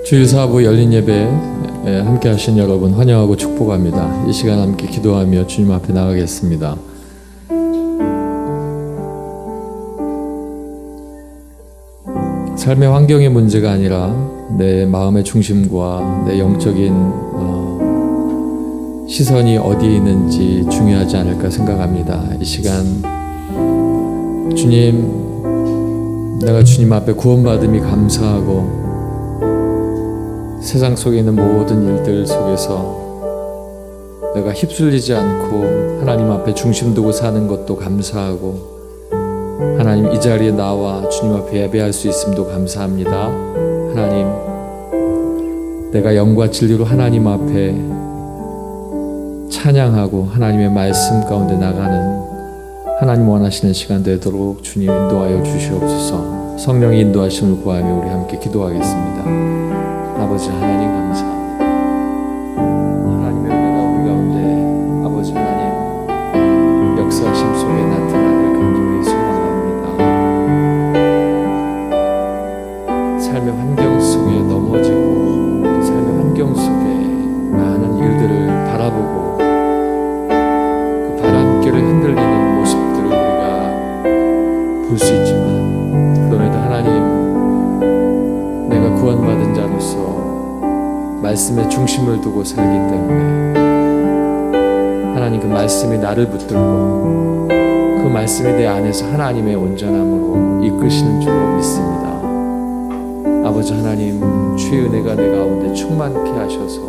주일 사부 열린 예배에 함께 하신 여러분 환영하고 축복합니다. 이 시간 함께 기도하며 주님 앞에 나가겠습니다. 삶의 환경의 문제가 아니라 내 마음의 중심과 내 영적인 시선이 어디에 있는지 중요하지 않을까 생각합니다. 이 시간 주님, 내가 주님 앞에 구원받음이 감사하고 세상 속에 있는 모든 일들 속에서 내가 휩쓸리지 않고 하나님 앞에 중심 두고 사는 것도 감사하고, 하나님 이 자리에 나와 주님 앞에 예배할 수 있음도 감사합니다. 하나님, 내가 영과 진리로 하나님 앞에 찬양하고 하나님의 말씀 가운데 나가는 하나님 원하시는 시간 되도록 주님 인도하여 주시옵소서. 성령의 인도하심을 구하며 우리 함께 기도하겠습니다. 아버지 하나님 감사합니다. 하나님의 은혜가 우리 가운데 아버지 하나님 역사하심 속에 나타나길 간절히 소망합니다. 삶의 환경 속에 넘어지고 삶의 환경 속에 많은 일들을 바라보고 그 바람결에 흔들리는 모습들을 우리가 볼 수 있지만, 그럼에도 하나님, 내가 구원받은 자로서 말씀에 중심을 두고 살기 때문에 하나님 그 말씀이 나를 붙들고 그 말씀이 내 안에서 하나님의 온전함으로 이끄시는 줄로 믿습니다. 아버지 하나님, 주의 은혜가 내 가운데 충만케 하셔서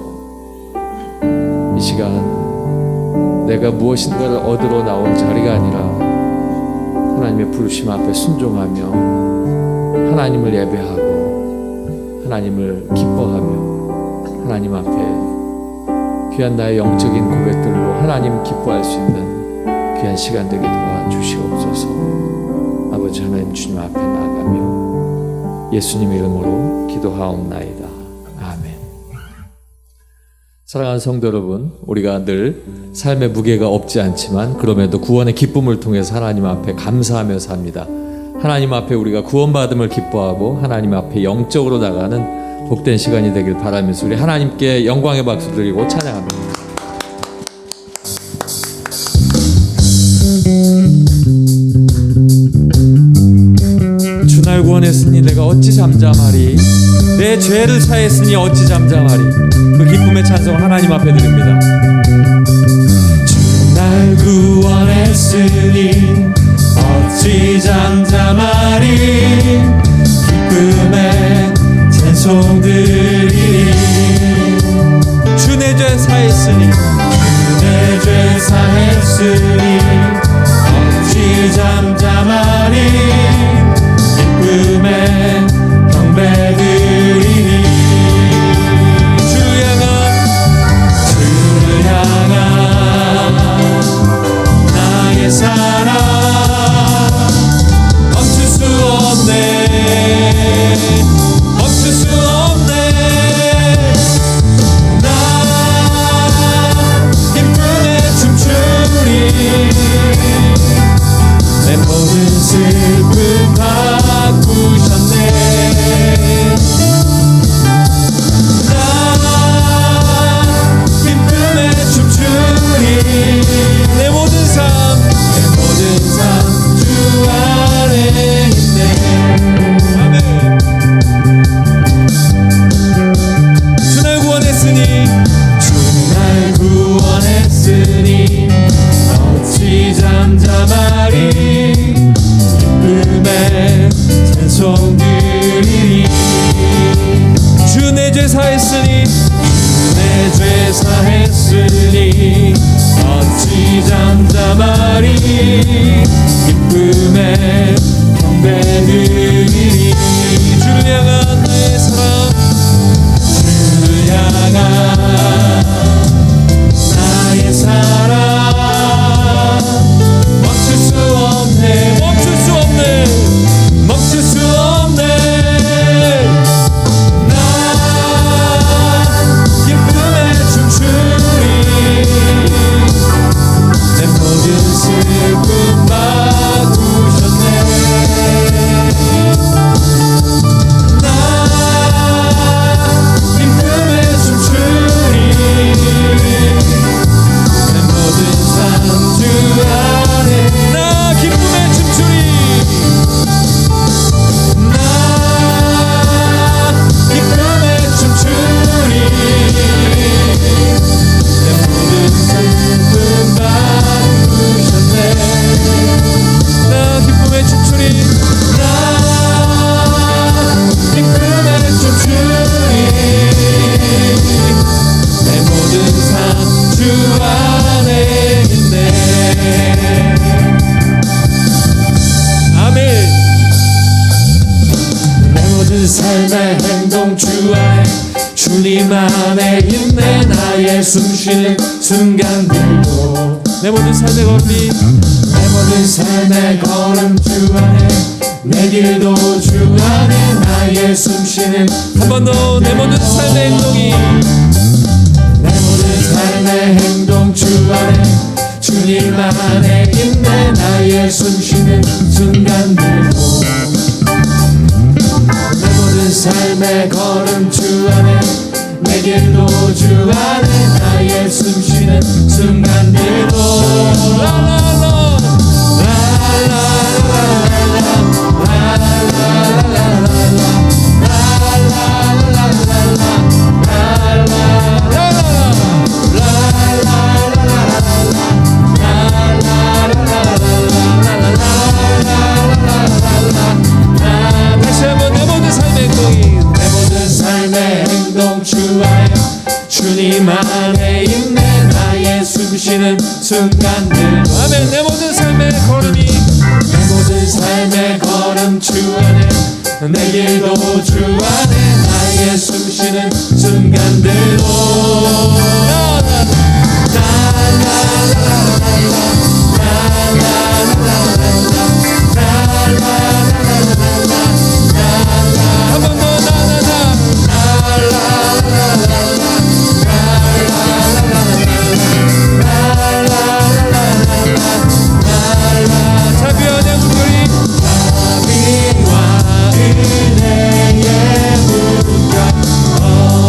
이 시간 내가 무엇인가를 얻으러 나온 자리가 아니라 하나님의 부르심 앞에 순종하며 하나님을 예배하고 하나님을 기뻐하며 하나님 앞에 귀한 나의 영적인 고백들로 하나님 기뻐할 수 있는 귀한 시간 되게 도와주시옵소서. 아버지 하나님, 주님 앞에 나가며 예수님의 이름으로 기도하옵나이다. 아멘. 사랑하는 성도 여러분, 우리가 늘 삶의 무게가 없지 않지만 그럼에도 구원의 기쁨을 통해서 하나님 앞에 감사하며 삽니다. 하나님 앞에 우리가 구원받음을 기뻐하고 하나님 앞에 영적으로 나가는 복된 시간이 되길 바라면서 우리 하나님께 영광의 박수 드리고 찬양합니다. 주날 구원했으니 내가 어찌 잠잠하리, 내 죄를 사했으니 어찌 잠잠하리. 그 기쁨의 찬송 하나님 앞에 드립니다. 주날 구원했으니 어찌 잠잠하리, 기쁨의 찬송드리리. 주 내 죄 사했으니, 주 내 죄 사했으니 어찌 잠잠하리, 기쁨의 경배드리리. 주를 향한 나의 사랑 멈출 수 없네, 멈출 수 없네. 나 기쁨에 춤추리, 내 모든 슬픔 바꾸셨네. 나 기쁨에 춤추리, 내 모든 삶 주 안에 있네. 아멘. 주날 구원했으니, 주날 구원했으니 어찌 잠잠하리, 기쁨의 찬송드리리. 주 내 죄 사했으니, 내 죄 사했으니 어찌 잠잠하리, 기쁨의 경배드리리. 주를 향한 나의 사랑, 주를 향한 나의 사랑 멈출 수 없네, 멈출 수 없네, 멈출 수 없네. 나 기쁨에 춤추리, 내 모든 슬픔 바꾸셨네. 나 삶의 행동 주 안에 주님 안에 있네. 나의 숨쉬는 순간들도 내 모든 삶의 걸음이 내 모든 삶의 걸음 주 안에 내 길도 주 안에 나의 숨쉬는 한 번 더 내 모든 삶의 행동이 내 모든 삶의 행동 주 안에 주님 안에 있네. 나의 숨쉬는 순간들도 내 모든 삶의 걸음 주 안에 내 길도 주 안에 나의 숨쉬는 순간들도 다시 한번 내 모든 삶의 행동이 내 모든 삶의 행동 주 안에 주님 안에 있네. 나의 숨쉬는 순간들 아멘. 내 모든 삶의 걸음이 내 모든 삶의 걸음 주 안에 내 길도 주 안에 나의 숨쉬는 순간들도 한 번 더 자비와 내 물결이 자비와 은혜의 물결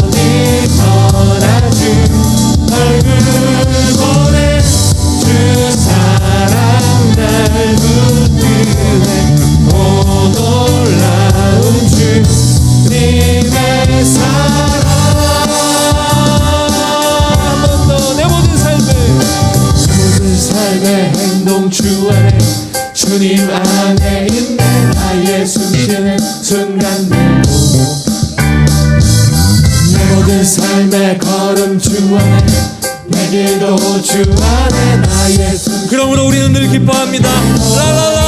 어디서나 주 얼굴 보내 주 사랑 날 붙드네. 오 놀라운 주님의 사랑 한 번 더 내 모든 삶의 행동 주 안에 주님 안에 있네. 나의 숨쉬는 순간들도 내 모든 삶의 걸음 주 안에 내 길도 주 안에 나의 숨 그러므로 우리는 늘 기뻐합니다. 라라라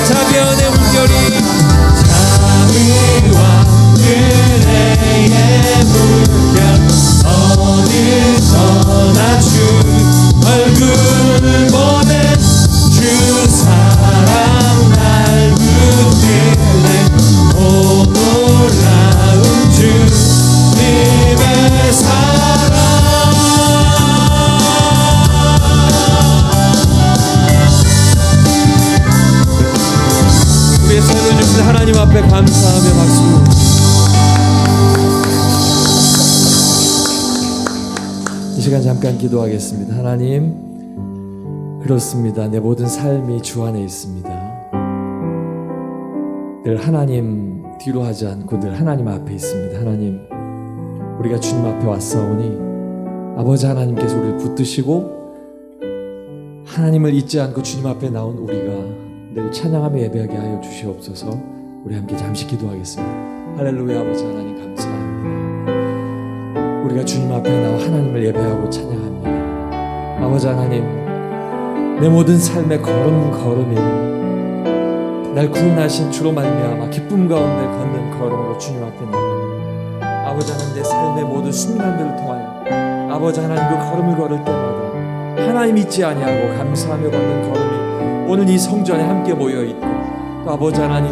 자비와 내 물결이 자비와 은혜의 물결 어디서나 주 얼굴 보내 주 사랑 날 붙드네. 오 놀라운 주님의 사랑 우리의 삶을 주신 하나님 앞에 감사하며 박수. 이 시간 잠깐 기도하겠습니다. 하나님, 그렇습니다. 내 모든 삶이 주 안에 있습니다. 늘 하나님 뒤로 하지 않고 늘 하나님 앞에 있습니다. 하나님, 우리가 주님 앞에 왔사오니 아버지 하나님께서 우리를 붙드시고 하나님을 잊지 않고 주님 앞에 나온 우리가 늘 찬양하며 예배하게 하여 주시옵소서. 우리 함께 잠시 기도하겠습니다. 할렐루야. 아버지 하나님 감사합니다. 우리가 주님 앞에 나와 하나님을 예배하고 찬양합니다. 아버지 하나님, 내 모든 삶의 걸음걸음이 날 구원하신 주로 말미암아 기쁨 가운데 걷는 걸음으로 주님 앞에 나갑니다. 아버지 하나님, 내 삶의 모든 순간들을 통하여 아버지 하나님 그 걸음을 걸을 때마다 하나님 잊지 아니하고 감사하며 걷는 걸음이 오늘 이 성전에 함께 모여있고, 또 아버지 하나님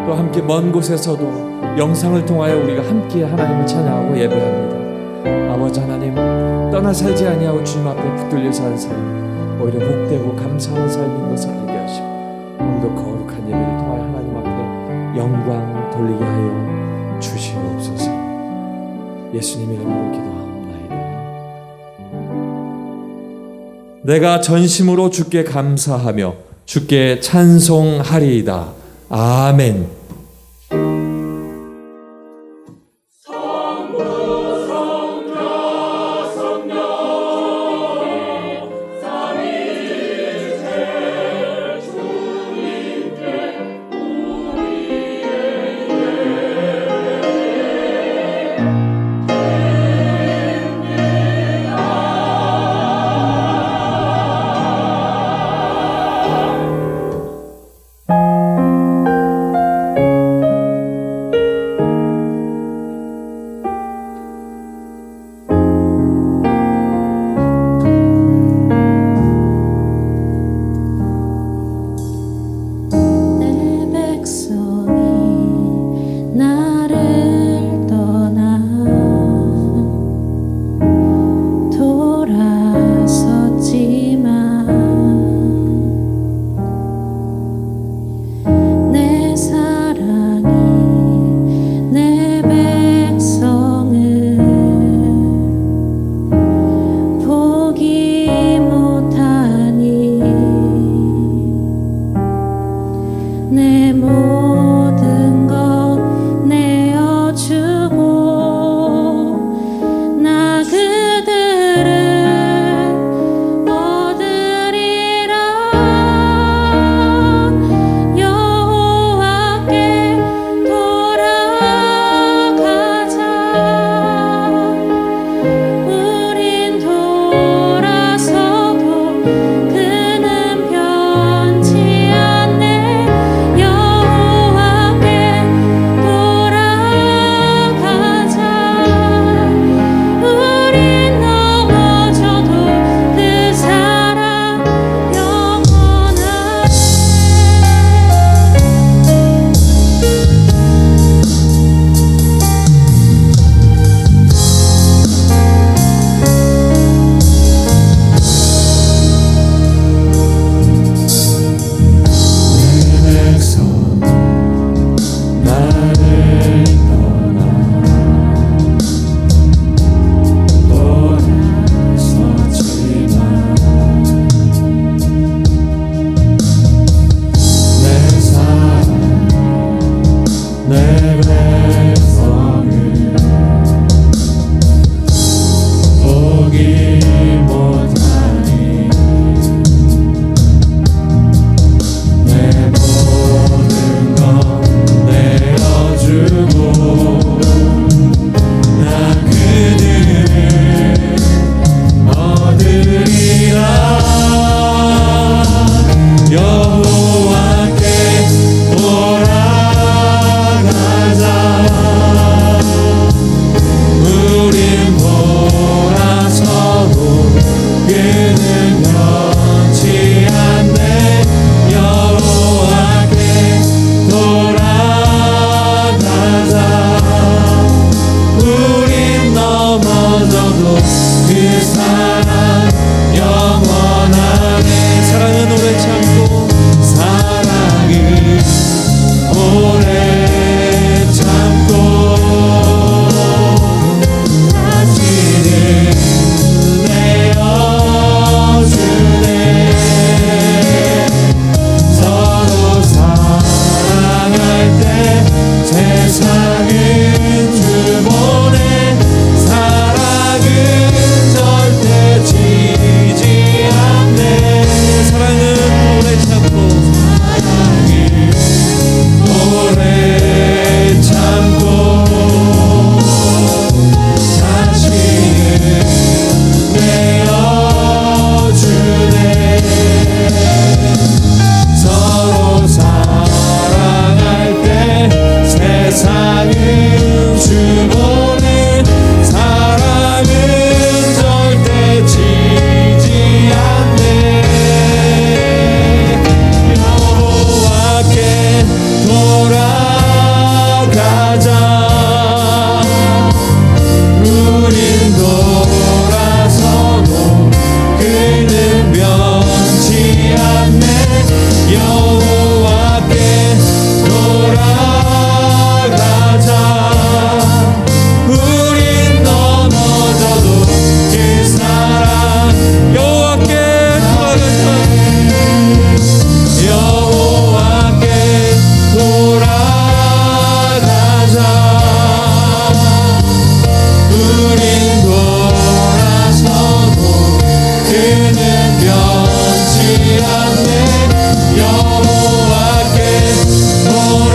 또 함께 먼 곳에서도 영상을 통하여 우리가 함께 하나님을 찬양하고 예배합니다. 아버지 하나님, 떠나 살지 아니하고 주님 앞에 붙들려 사는 삶, 오히려 복되고 감사하는 삶인 것을 알게 하시고 오늘도 거룩한 예배를 통하여 하나님 앞에 영광 돌리게 하여 주시옵소서. 예수님 이름으로 기도하옵나이다. 내가 전심으로 주께 감사하며 주께 찬송하리이다. 아멘. 그 사랑 영원하네. 사랑은 오래 참고 사랑은 오래 참고 다시는 내어주네. 서로 사랑할 때 세상은 주보내. 사랑은 절대 지지 않네. 사랑은 오래 참고 오래 참고 다시는 내어주네. 서로 사랑할 때 세상은 주보내. 사랑은 절대 지지 않네. 여호와께 돌아가자. 우린 돌아서도 그는 변치 않네. 여호와께 돌아가자. 우린 넘어져도 그 사랑 여호와께 돌아가자. 여호와께 돌아가자. 우린 돌아서도 그는 변치 않네. 여호와께 돌아가자.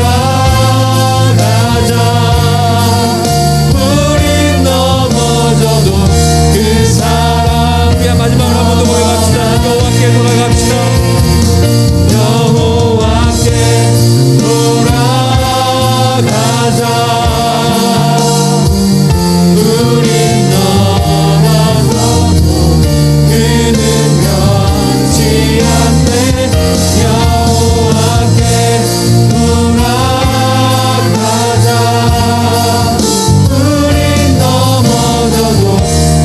우린 넘어져도 그 사랑. 우리 마지막으로 한 번 더 고백합시다. 여호와께 돌아갑시다. 여호와께 돌아가자. 우린 넘어져도 그는 변치 않네. 여호와께 돌아가자. 우린 넘어져도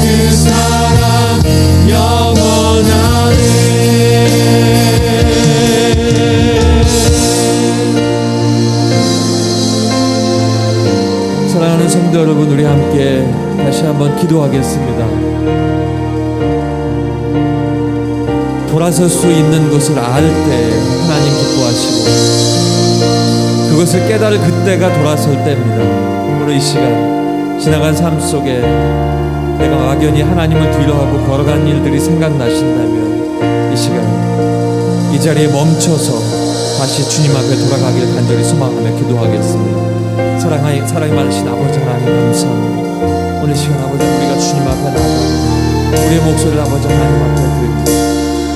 그 사랑 영원하네. 사랑하는 성도 여러분, 우리 함께 다시 한번 기도하겠습니다. 돌아설 수 있는 것을 알 때 하나님 기뻐하시고 그것을 깨달을 그때가 돌아설 때입니다. 오늘 이 시간 지나간 삶 속에 내가 막연히 하나님을 뒤로하고 걸어간 일들이 생각나신다면 이 시간 이 자리에 멈춰서 다시 주님 앞에 돌아가길 간절히 소망하며 기도하겠습니다. 사랑이 많으신 아버지 하나님 감사합니다. 오늘 시간 아버지 우리가 주님 앞에 나가 우리의 목소리를 아버지 하나님 앞에 드립니다.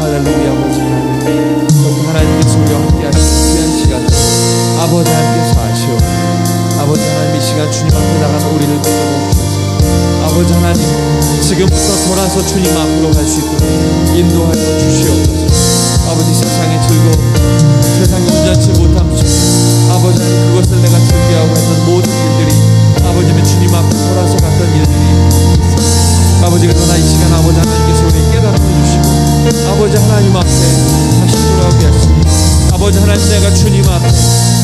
할렐루야. 아버지 하나님, 이렇게 하나님께서 우리와 함께 하시는 귀한 시간 아버지 하나님께서 아시오. 아버지 하나님, 이 시간 주님 앞에 나가는 우리를 붙들어 주셔서 아버지 하나님, 지금부터 돌아서 주님 앞으로 갈 수 있도록 인도하여 주시옵소서. 아버지, 세상의 즐거움, 세상의 온전치 못함 속에 아버지 하나님, 그것을 내가 즐겨하고 했던 모든 일들이 아버지의 주님 앞에 돌아서 갔던 일들이 있습니다. 아버지, 그러나 이 시간 아버지 하나님께서 우리 깨달음을 주시고 아버지 하나님 앞에 다시 돌아오게 하시니 아버지 하나님, 내가 주님 앞에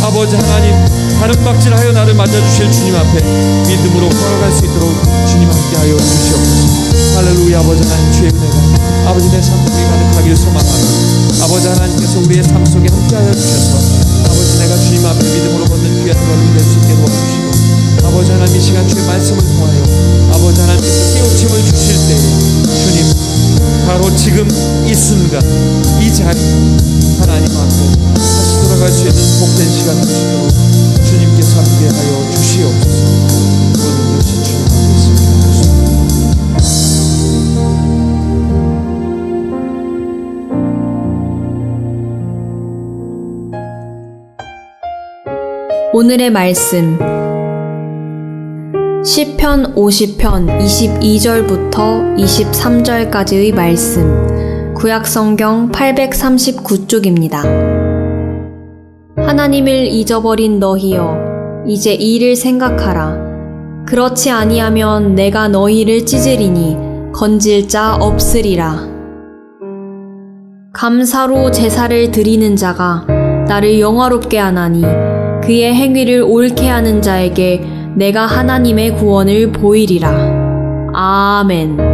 아버지 하나님 바른박질하여 나를 맞아주실 주님 앞에 믿음으로 걸어갈 수 있도록 주님 함께하여 주시옵소서. 할렐루야. 아버지 하나님, 주의 은혜가 아버지 내 삶 속에 가득하길 소망하며 아버지 하나님께서 우리의 삶 속에 함께하여 주셔서 아버지 내가 주님 앞에 믿음으로 걷는 귀한 걸음이 될 수 있게 도와주시고 아버지 하나님, 이 시간 주의 말씀을 통하여 아버지 하나님께서 깨우침을 주실 때에 주님 바로 지금 이 순간 이 자리 하나님 앞에 다시 돌아갈 수 있는 복된 시간 되시도록 주님께서 함께하여 주시옵소서. 모든 것이 주님 앞에 있습니다. 오늘의 말씀 시편 50편 22절부터 23절까지의 말씀, 구약성경 839쪽입니다. 하나님을 잊어버린 너희여, 이제 이를 생각하라. 그렇지 아니하면 내가 너희를 찢으리니 건질 자 없으리라. 감사로 제사를 드리는 자가 나를 영화롭게 하나니 그의 행위를 옳게 하는 자에게 내가 하나님의 구원을 보이리라. 아멘.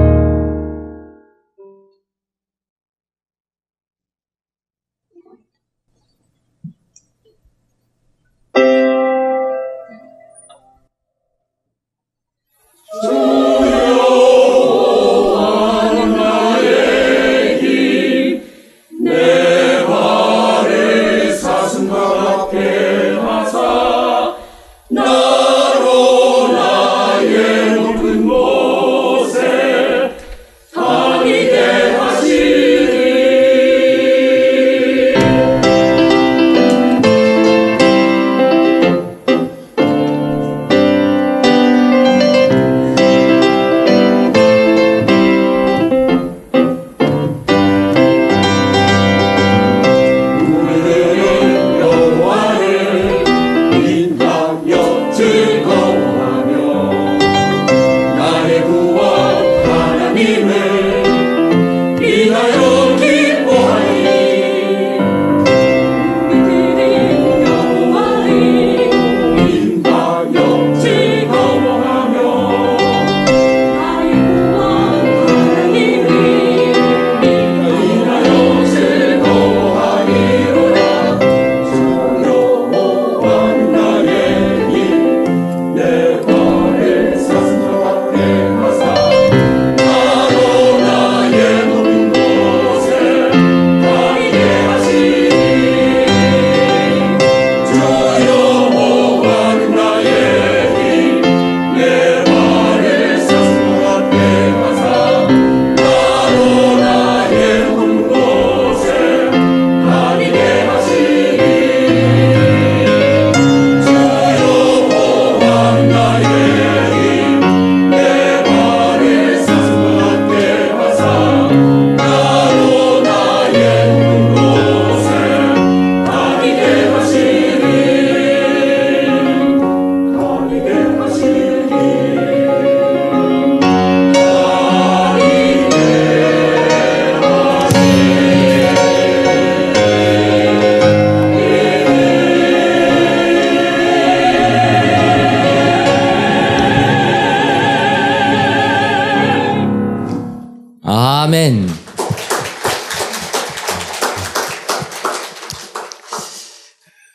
아멘.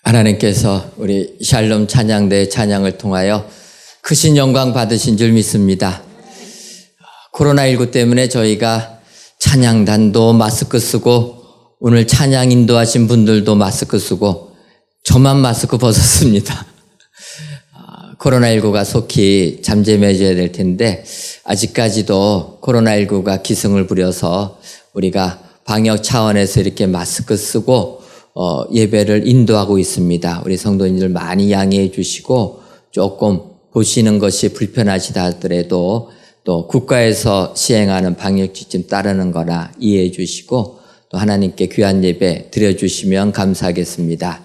하나님께서 우리 샬롬 찬양대 찬양을 통하여 크신 영광 받으신 줄 믿습니다. 코로나19 때문에 저희가 찬양단도 마스크 쓰고 오늘 찬양 인도하신 분들도 마스크 쓰고 저만 마스크 벗었습니다. 코로나19가 속히 잠잠해져야 될 텐데 아직까지도 코로나19가 기승을 부려서 우리가 방역 차원에서 이렇게 마스크 쓰고 예배를 인도하고 있습니다. 우리 성도님들 많이 양해해 주시고 조금 보시는 것이 불편하시다 하더라도 또 국가에서 시행하는 방역 지침 따르는 거나 이해해 주시고 또 하나님께 귀한 예배 드려주시면 감사하겠습니다.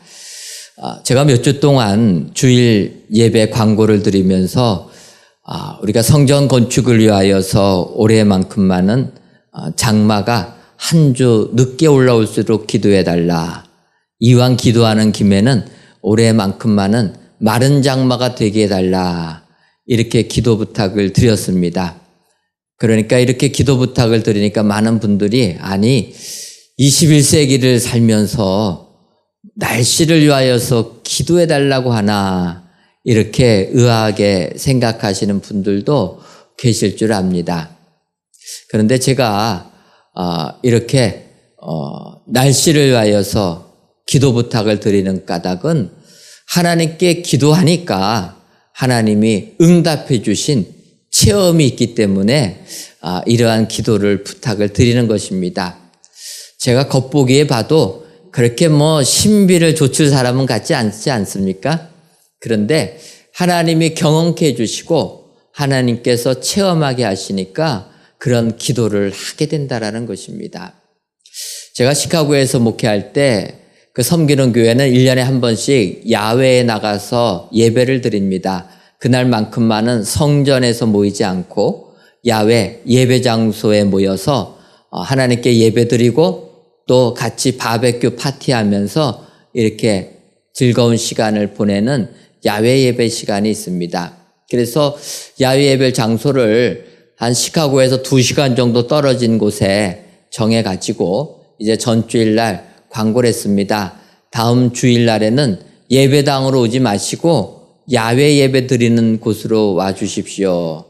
제가 몇 주 동안 주일 예배 광고를 드리면서 우리가 성전 건축을 위하여서 올해만큼만은 장마가 한 주 늦게 올라올수록 기도해달라. 이왕 기도하는 김에는 올해만큼만은 마른 장마가 되게 해달라. 이렇게 기도 부탁을 드렸습니다. 그러니까 이렇게 기도 부탁을 드리니까 많은 분들이 아니 21세기를 살면서 날씨를 위하여서 기도해달라고 하나 이렇게 의아하게 생각하시는 분들도 계실 줄 압니다. 그런데 제가 이렇게 날씨를 위하여서 기도 부탁을 드리는 까닭은 하나님께 기도하니까 하나님이 응답해 주신 체험이 있기 때문에 이러한 기도를 부탁을 드리는 것입니다. 제가 겉보기에 봐도 그렇게 신비를 좇을 사람은 같지 않지 않습니까? 그런데 하나님이 경험케 해주시고 하나님께서 체험하게 하시니까 그런 기도를 하게 된다라는 것입니다. 제가 시카고에서 목회할 때 그 섬기는 교회는 1년에 한 번씩 야외에 나가서 예배를 드립니다. 그날만큼만은 성전에서 모이지 않고 야외 예배 장소에 모여서 하나님께 예배드리고 또 같이 바베큐 파티하면서 이렇게 즐거운 시간을 보내는 야외 예배 시간이 있습니다. 그래서 야외 예배 장소를 한 시카고에서 2시간 정도 떨어진 곳에 정해가지고 이제 전주일 날 광고를 했습니다. 다음 주일 날에는 예배당으로 오지 마시고 야외 예배 드리는 곳으로 와 주십시오.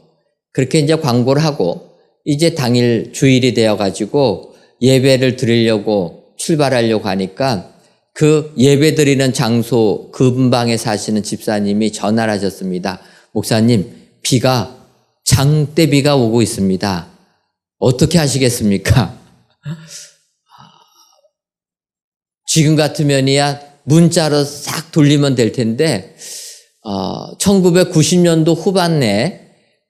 그렇게 이제 광고를 하고 이제 당일 주일이 되어가지고 예배를 드리려고 출발하려고 하니까 그 예배 드리는 장소 근방에 사시는 집사님이 전화를 하셨습니다. 목사님, 비가 장대비가 오고 있습니다. 어떻게 하시겠습니까? 지금 같으면이야 문자로 싹 돌리면 될 텐데 1990년도 후반에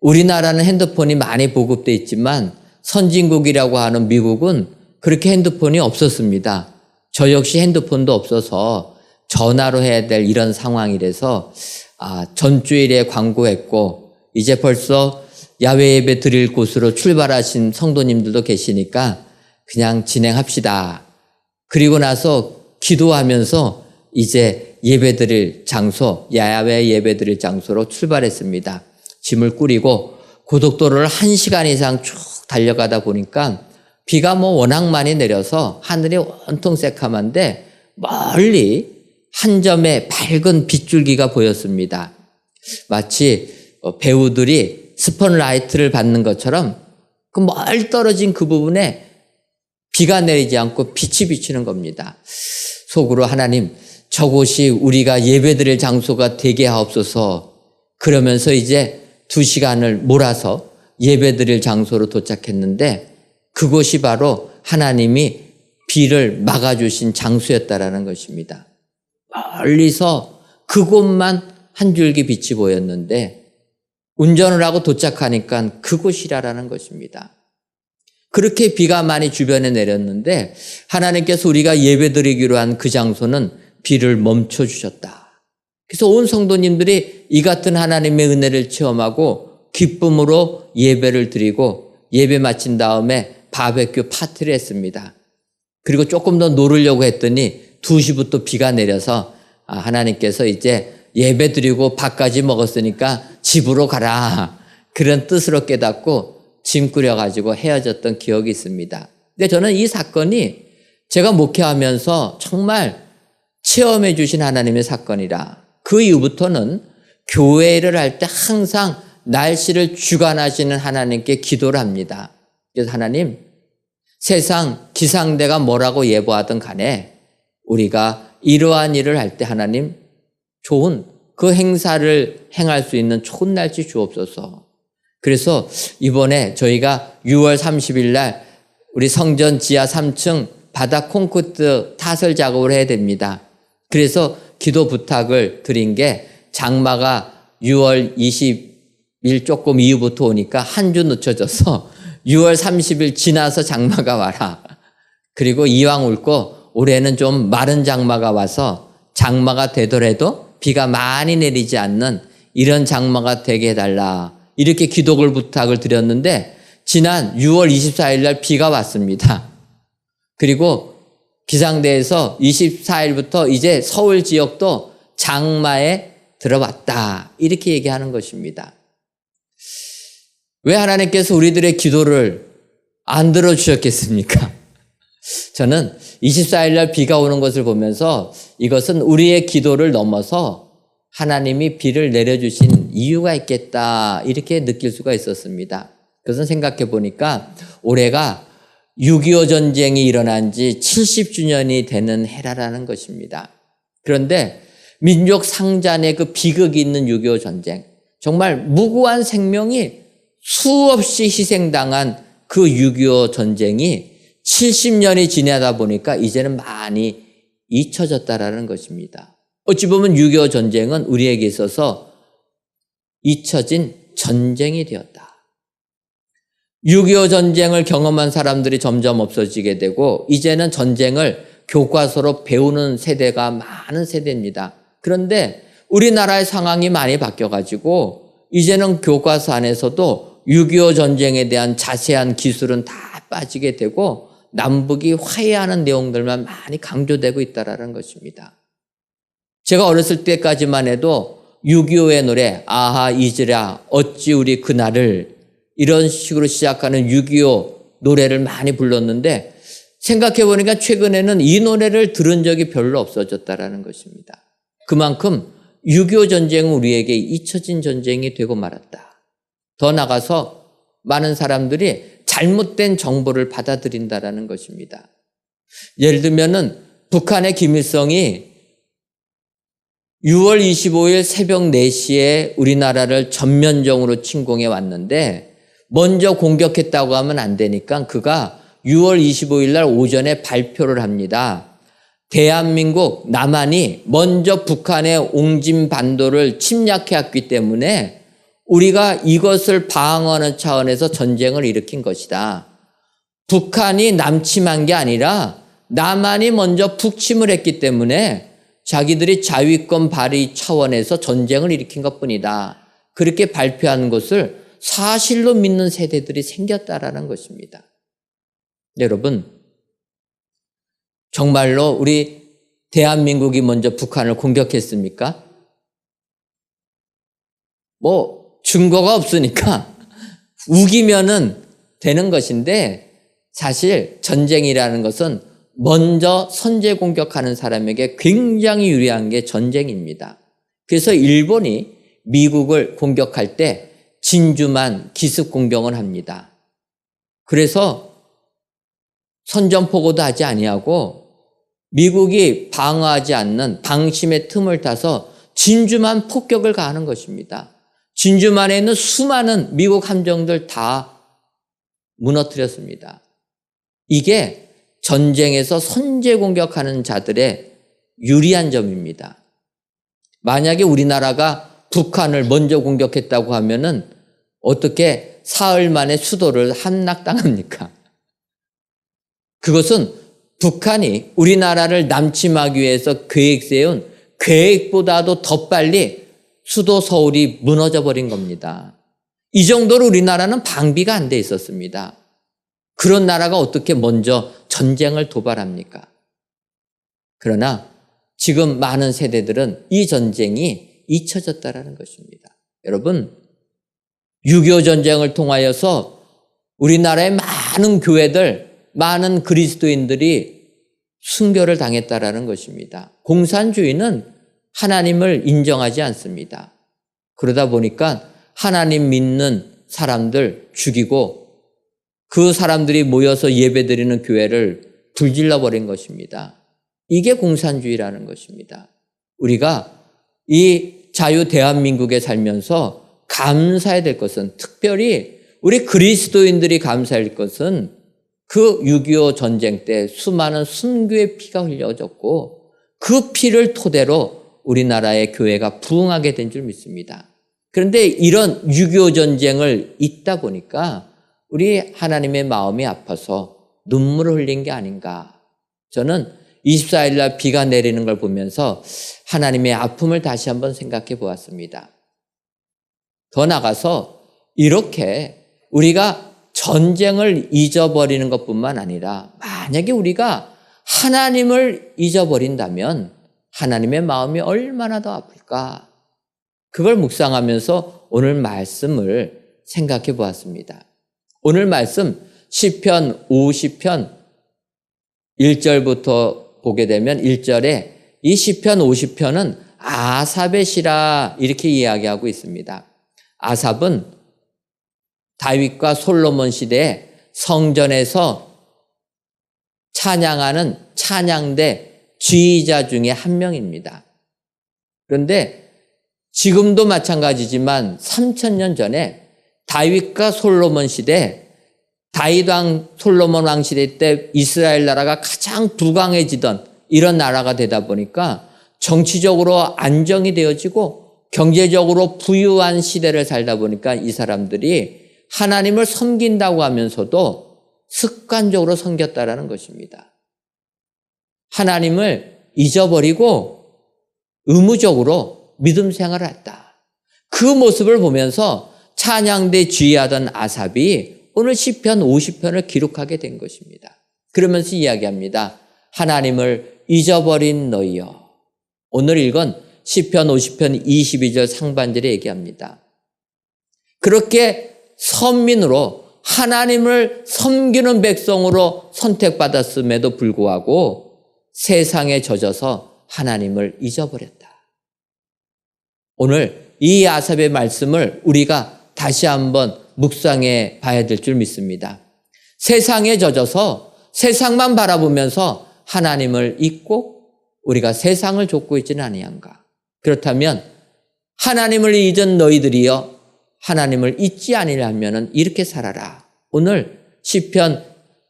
우리나라는 핸드폰이 많이 보급돼 있지만 선진국이라고 하는 미국은 그렇게 핸드폰이 없었습니다. 저 역시 핸드폰도 없어서 전화로 해야 될 이런 상황이라서 전주일에 광고했고 이제 벌써 야외 예배 드릴 곳으로 출발하신 성도님들도 계시니까 그냥 진행합시다. 그리고 나서 기도하면서 이제 예배 드릴 장소, 야외 예배 드릴 장소로 출발했습니다. 짐을 꾸리고 고속도로를 1시간 이상 쭉 달려가다 보니까 비가 워낙 많이 내려서 하늘이 온통 새카만데 멀리 한 점의 밝은 빗줄기가 보였습니다. 마치 배우들이 스펀라이트를 받는 것처럼 그 멀 떨어진 그 부분에 비가 내리지 않고 빛이 비치는 겁니다. 속으로 하나님, 저곳이 우리가 예배드릴 장소가 되게 하옵소서. 그러면서 이제 2시간을 몰아서 예배드릴 장소로 도착했는데 그곳이 바로 하나님이 비를 막아주신 장소였다라는 것입니다. 멀리서 그곳만 한 줄기 빛이 보였는데 운전을 하고 도착하니까 그곳이라는 것입니다. 그렇게 비가 많이 주변에 내렸는데 하나님께서 우리가 예배드리기로 한 그 장소는 비를 멈춰주셨다. 그래서 온 성도님들이 이 같은 하나님의 은혜를 체험하고 기쁨으로 예배를 드리고 예배 마친 다음에 바베큐 파티를 했습니다. 그리고 조금 더 놀으려고 했더니 2시부터 비가 내려서 하나님께서 이제 예배 드리고 밥까지 먹었으니까 집으로 가라. 그런 뜻으로 깨닫고 짐 꾸려가지고 헤어졌던 기억이 있습니다. 근데 저는 이 사건이 제가 목회하면서 정말 체험해 주신 하나님의 사건이라 그 이후부터는 교회를 할 때 항상 날씨를 주관하시는 하나님께 기도를 합니다. 그래서 하나님, 세상 기상대가 뭐라고 예보하든 간에 우리가 이러한 일을 할 때 하나님 좋은 그 행사를 행할 수 있는 좋은 날씨 주옵소서. 그래서 이번에 저희가 6월 30일 날 우리 성전 지하 3층 바닥 콘크리트 타설 작업을 해야 됩니다. 그래서 기도 부탁을 드린 게 장마가 6월 20일 조금 이후부터 오니까 한 주 늦춰져서 6월 30일 지나서 장마가 와라. 그리고 이왕 올 거 올해는 좀 마른 장마가 와서 장마가 되더라도 비가 많이 내리지 않는 이런 장마가 되게 해달라. 이렇게 기도를 부탁을 드렸는데 지난 6월 24일 날 비가 왔습니다. 그리고 기상대에서 24일부터 이제 서울 지역도 장마에 들어왔다. 이렇게 얘기하는 것입니다. 왜 하나님께서 우리들의 기도를 안 들어주셨겠습니까? 저는 24일 날 비가 오는 것을 보면서 이것은 우리의 기도를 넘어서 하나님이 비를 내려주신 이유가 있겠다. 이렇게 느낄 수가 있었습니다. 그것은 생각해 보니까 올해가 6.25 전쟁이 일어난 지 70주년이 되는 해라라는 것입니다. 그런데 민족 상잔의 그 비극이 있는 6.25 전쟁, 정말 무고한 생명이 수없이 희생당한 그 6.25 전쟁이 70년이 지나다 보니까 이제는 많이 잊혀졌다라는 것입니다. 어찌 보면 6.25 전쟁은 우리에게 있어서 잊혀진 전쟁이 되었다. 6.25 전쟁을 경험한 사람들이 점점 없어지게 되고 이제는 전쟁을 교과서로 배우는 세대가 많은 세대입니다. 그런데 우리나라의 상황이 많이 바뀌어가지고 이제는 교과서 안에서도 6.25 전쟁에 대한 자세한 기술은 다 빠지게 되고 남북이 화해하는 내용들만 많이 강조되고 있다는 것입니다. 제가 어렸을 때까지만 해도 6.25의 노래 아하 이즈라 어찌 우리 그날을 이런 식으로 시작하는 6.25 노래를 많이 불렀는데 생각해 보니까 최근에는 이 노래를 들은 적이 별로 없어졌다는 것입니다. 그만큼 6.25 전쟁은 우리에게 잊혀진 전쟁이 되고 말았다. 더 나아가서 많은 사람들이 잘못된 정보를 받아들인다는 것입니다. 예를 들면은 북한의 김일성이 6월 25일 새벽 4시에 우리나라를 전면적으로 침공해 왔는데 먼저 공격했다고 하면 안 되니까 그가 6월 25일 날 오전에 발표를 합니다. 대한민국 남한이 먼저 북한의 옹진반도를 침략해왔기 때문에 우리가 이것을 방어하는 차원에서 전쟁을 일으킨 것이다. 북한이 남침한 게 아니라 남한이 먼저 북침을 했기 때문에 자기들이 자위권 발휘 차원에서 전쟁을 일으킨 것뿐이다. 그렇게 발표하는 것을 사실로 믿는 세대들이 생겼다라는 것입니다. 여러분, 정말로 우리 대한민국이 먼저 북한을 공격했습니까? 증거가 없으니까 우기면은 되는 것인데 사실 전쟁이라는 것은 먼저 선제 공격하는 사람에게 굉장히 유리한 게 전쟁입니다. 그래서 일본이 미국을 공격할 때 진주만 기습 공격을 합니다. 그래서 선전포고도 하지 아니하고 미국이 방어하지 않는 방심의 틈을 타서 진주만 폭격을 가하는 것입니다. 진주만에 있는 수많은 미국 함정들 다 무너뜨렸습니다. 이게 전쟁에서 선제 공격하는 자들의 유리한 점입니다. 만약에 우리나라가 북한을 먼저 공격했다고 하면은 어떻게 사흘 만에 수도를 함락당합니까? 그것은 북한이 우리나라를 남침하기 위해서 계획 세운 계획보다도 더 빨리 수도 서울이 무너져 버린 겁니다. 이 정도로 우리나라는 방비가 안 돼 있었습니다. 그런 나라가 어떻게 먼저 전쟁을 도발합니까? 그러나 지금 많은 세대들은 이 전쟁이 잊혀졌다는 것입니다. 여러분, 6.25 전쟁을 통하여서 우리나라의 많은 교회들, 많은 그리스도인들이 순교를 당했다라는 것입니다. 공산주의는 하나님을 인정하지 않습니다. 그러다 보니까 하나님 믿는 사람들 죽이고 그 사람들이 모여서 예배드리는 교회를 불질러 버린 것입니다. 이게 공산주의라는 것입니다. 우리가 이 자유 대한민국에 살면서 감사해야 될 것은, 특별히 우리 그리스도인들이 감사할 것은 그 6.25 전쟁 때 수많은 순교의 피가 흘려졌고 그 피를 토대로 우리나라의 교회가 부흥하게 된 줄 믿습니다. 그런데 이런 6.25 전쟁을 잊다 보니까 우리 하나님의 마음이 아파서 눈물을 흘린 게 아닌가. 저는 24일 날 비가 내리는 걸 보면서 하나님의 아픔을 다시 한번 생각해 보았습니다. 더 나가서 이렇게 우리가 전쟁을 잊어버리는 것뿐만 아니라 만약에 우리가 하나님을 잊어버린다면 하나님의 마음이 얼마나 더 아플까? 그걸 묵상하면서 오늘 말씀을 생각해 보았습니다. 오늘 말씀 시편 50편 1절부터 보게 되면 1절에 이 시편 50편은 아삽의 시라 이렇게 이야기하고 있습니다. 아삽은 다윗과 솔로몬 시대에 성전에서 찬양하는 찬양대 지휘자 중에 한 명입니다. 그런데 지금도 마찬가지지만 3000년 전에 다윗과 솔로몬 시대, 다윗 왕, 솔로몬 왕 시대 때 이스라엘 나라가 가장 부강해지던 이런 나라가 되다 보니까 정치적으로 안정이 되어지고 경제적으로 부유한 시대를 살다 보니까 이 사람들이 하나님을 섬긴다고 하면서도 습관적으로 섬겼다라는 것입니다. 하나님을 잊어버리고 의무적으로 믿음 생활을 했다. 그 모습을 보면서 찬양대 지휘하던 아삽이 오늘 시편 50편을 기록하게 된 것입니다. 그러면서 이야기합니다. 하나님을 잊어버린 너희여. 오늘 읽은 시편 50편 22절 상반절에 얘기합니다. 그렇게 선민으로 하나님을 섬기는 백성으로 선택받았음에도 불구하고 세상에 젖어서 하나님을 잊어버렸다. 오늘 이 아삽의 말씀을 우리가 다시 한번 묵상해 봐야 될 줄 믿습니다. 세상에 젖어서 세상만 바라보면서 하나님을 잊고 우리가 세상을 좇고 있지는 아니한가. 그렇다면 하나님을 잊은 너희들이여 하나님을 잊지 아니하면 이렇게 살아라. 오늘 시편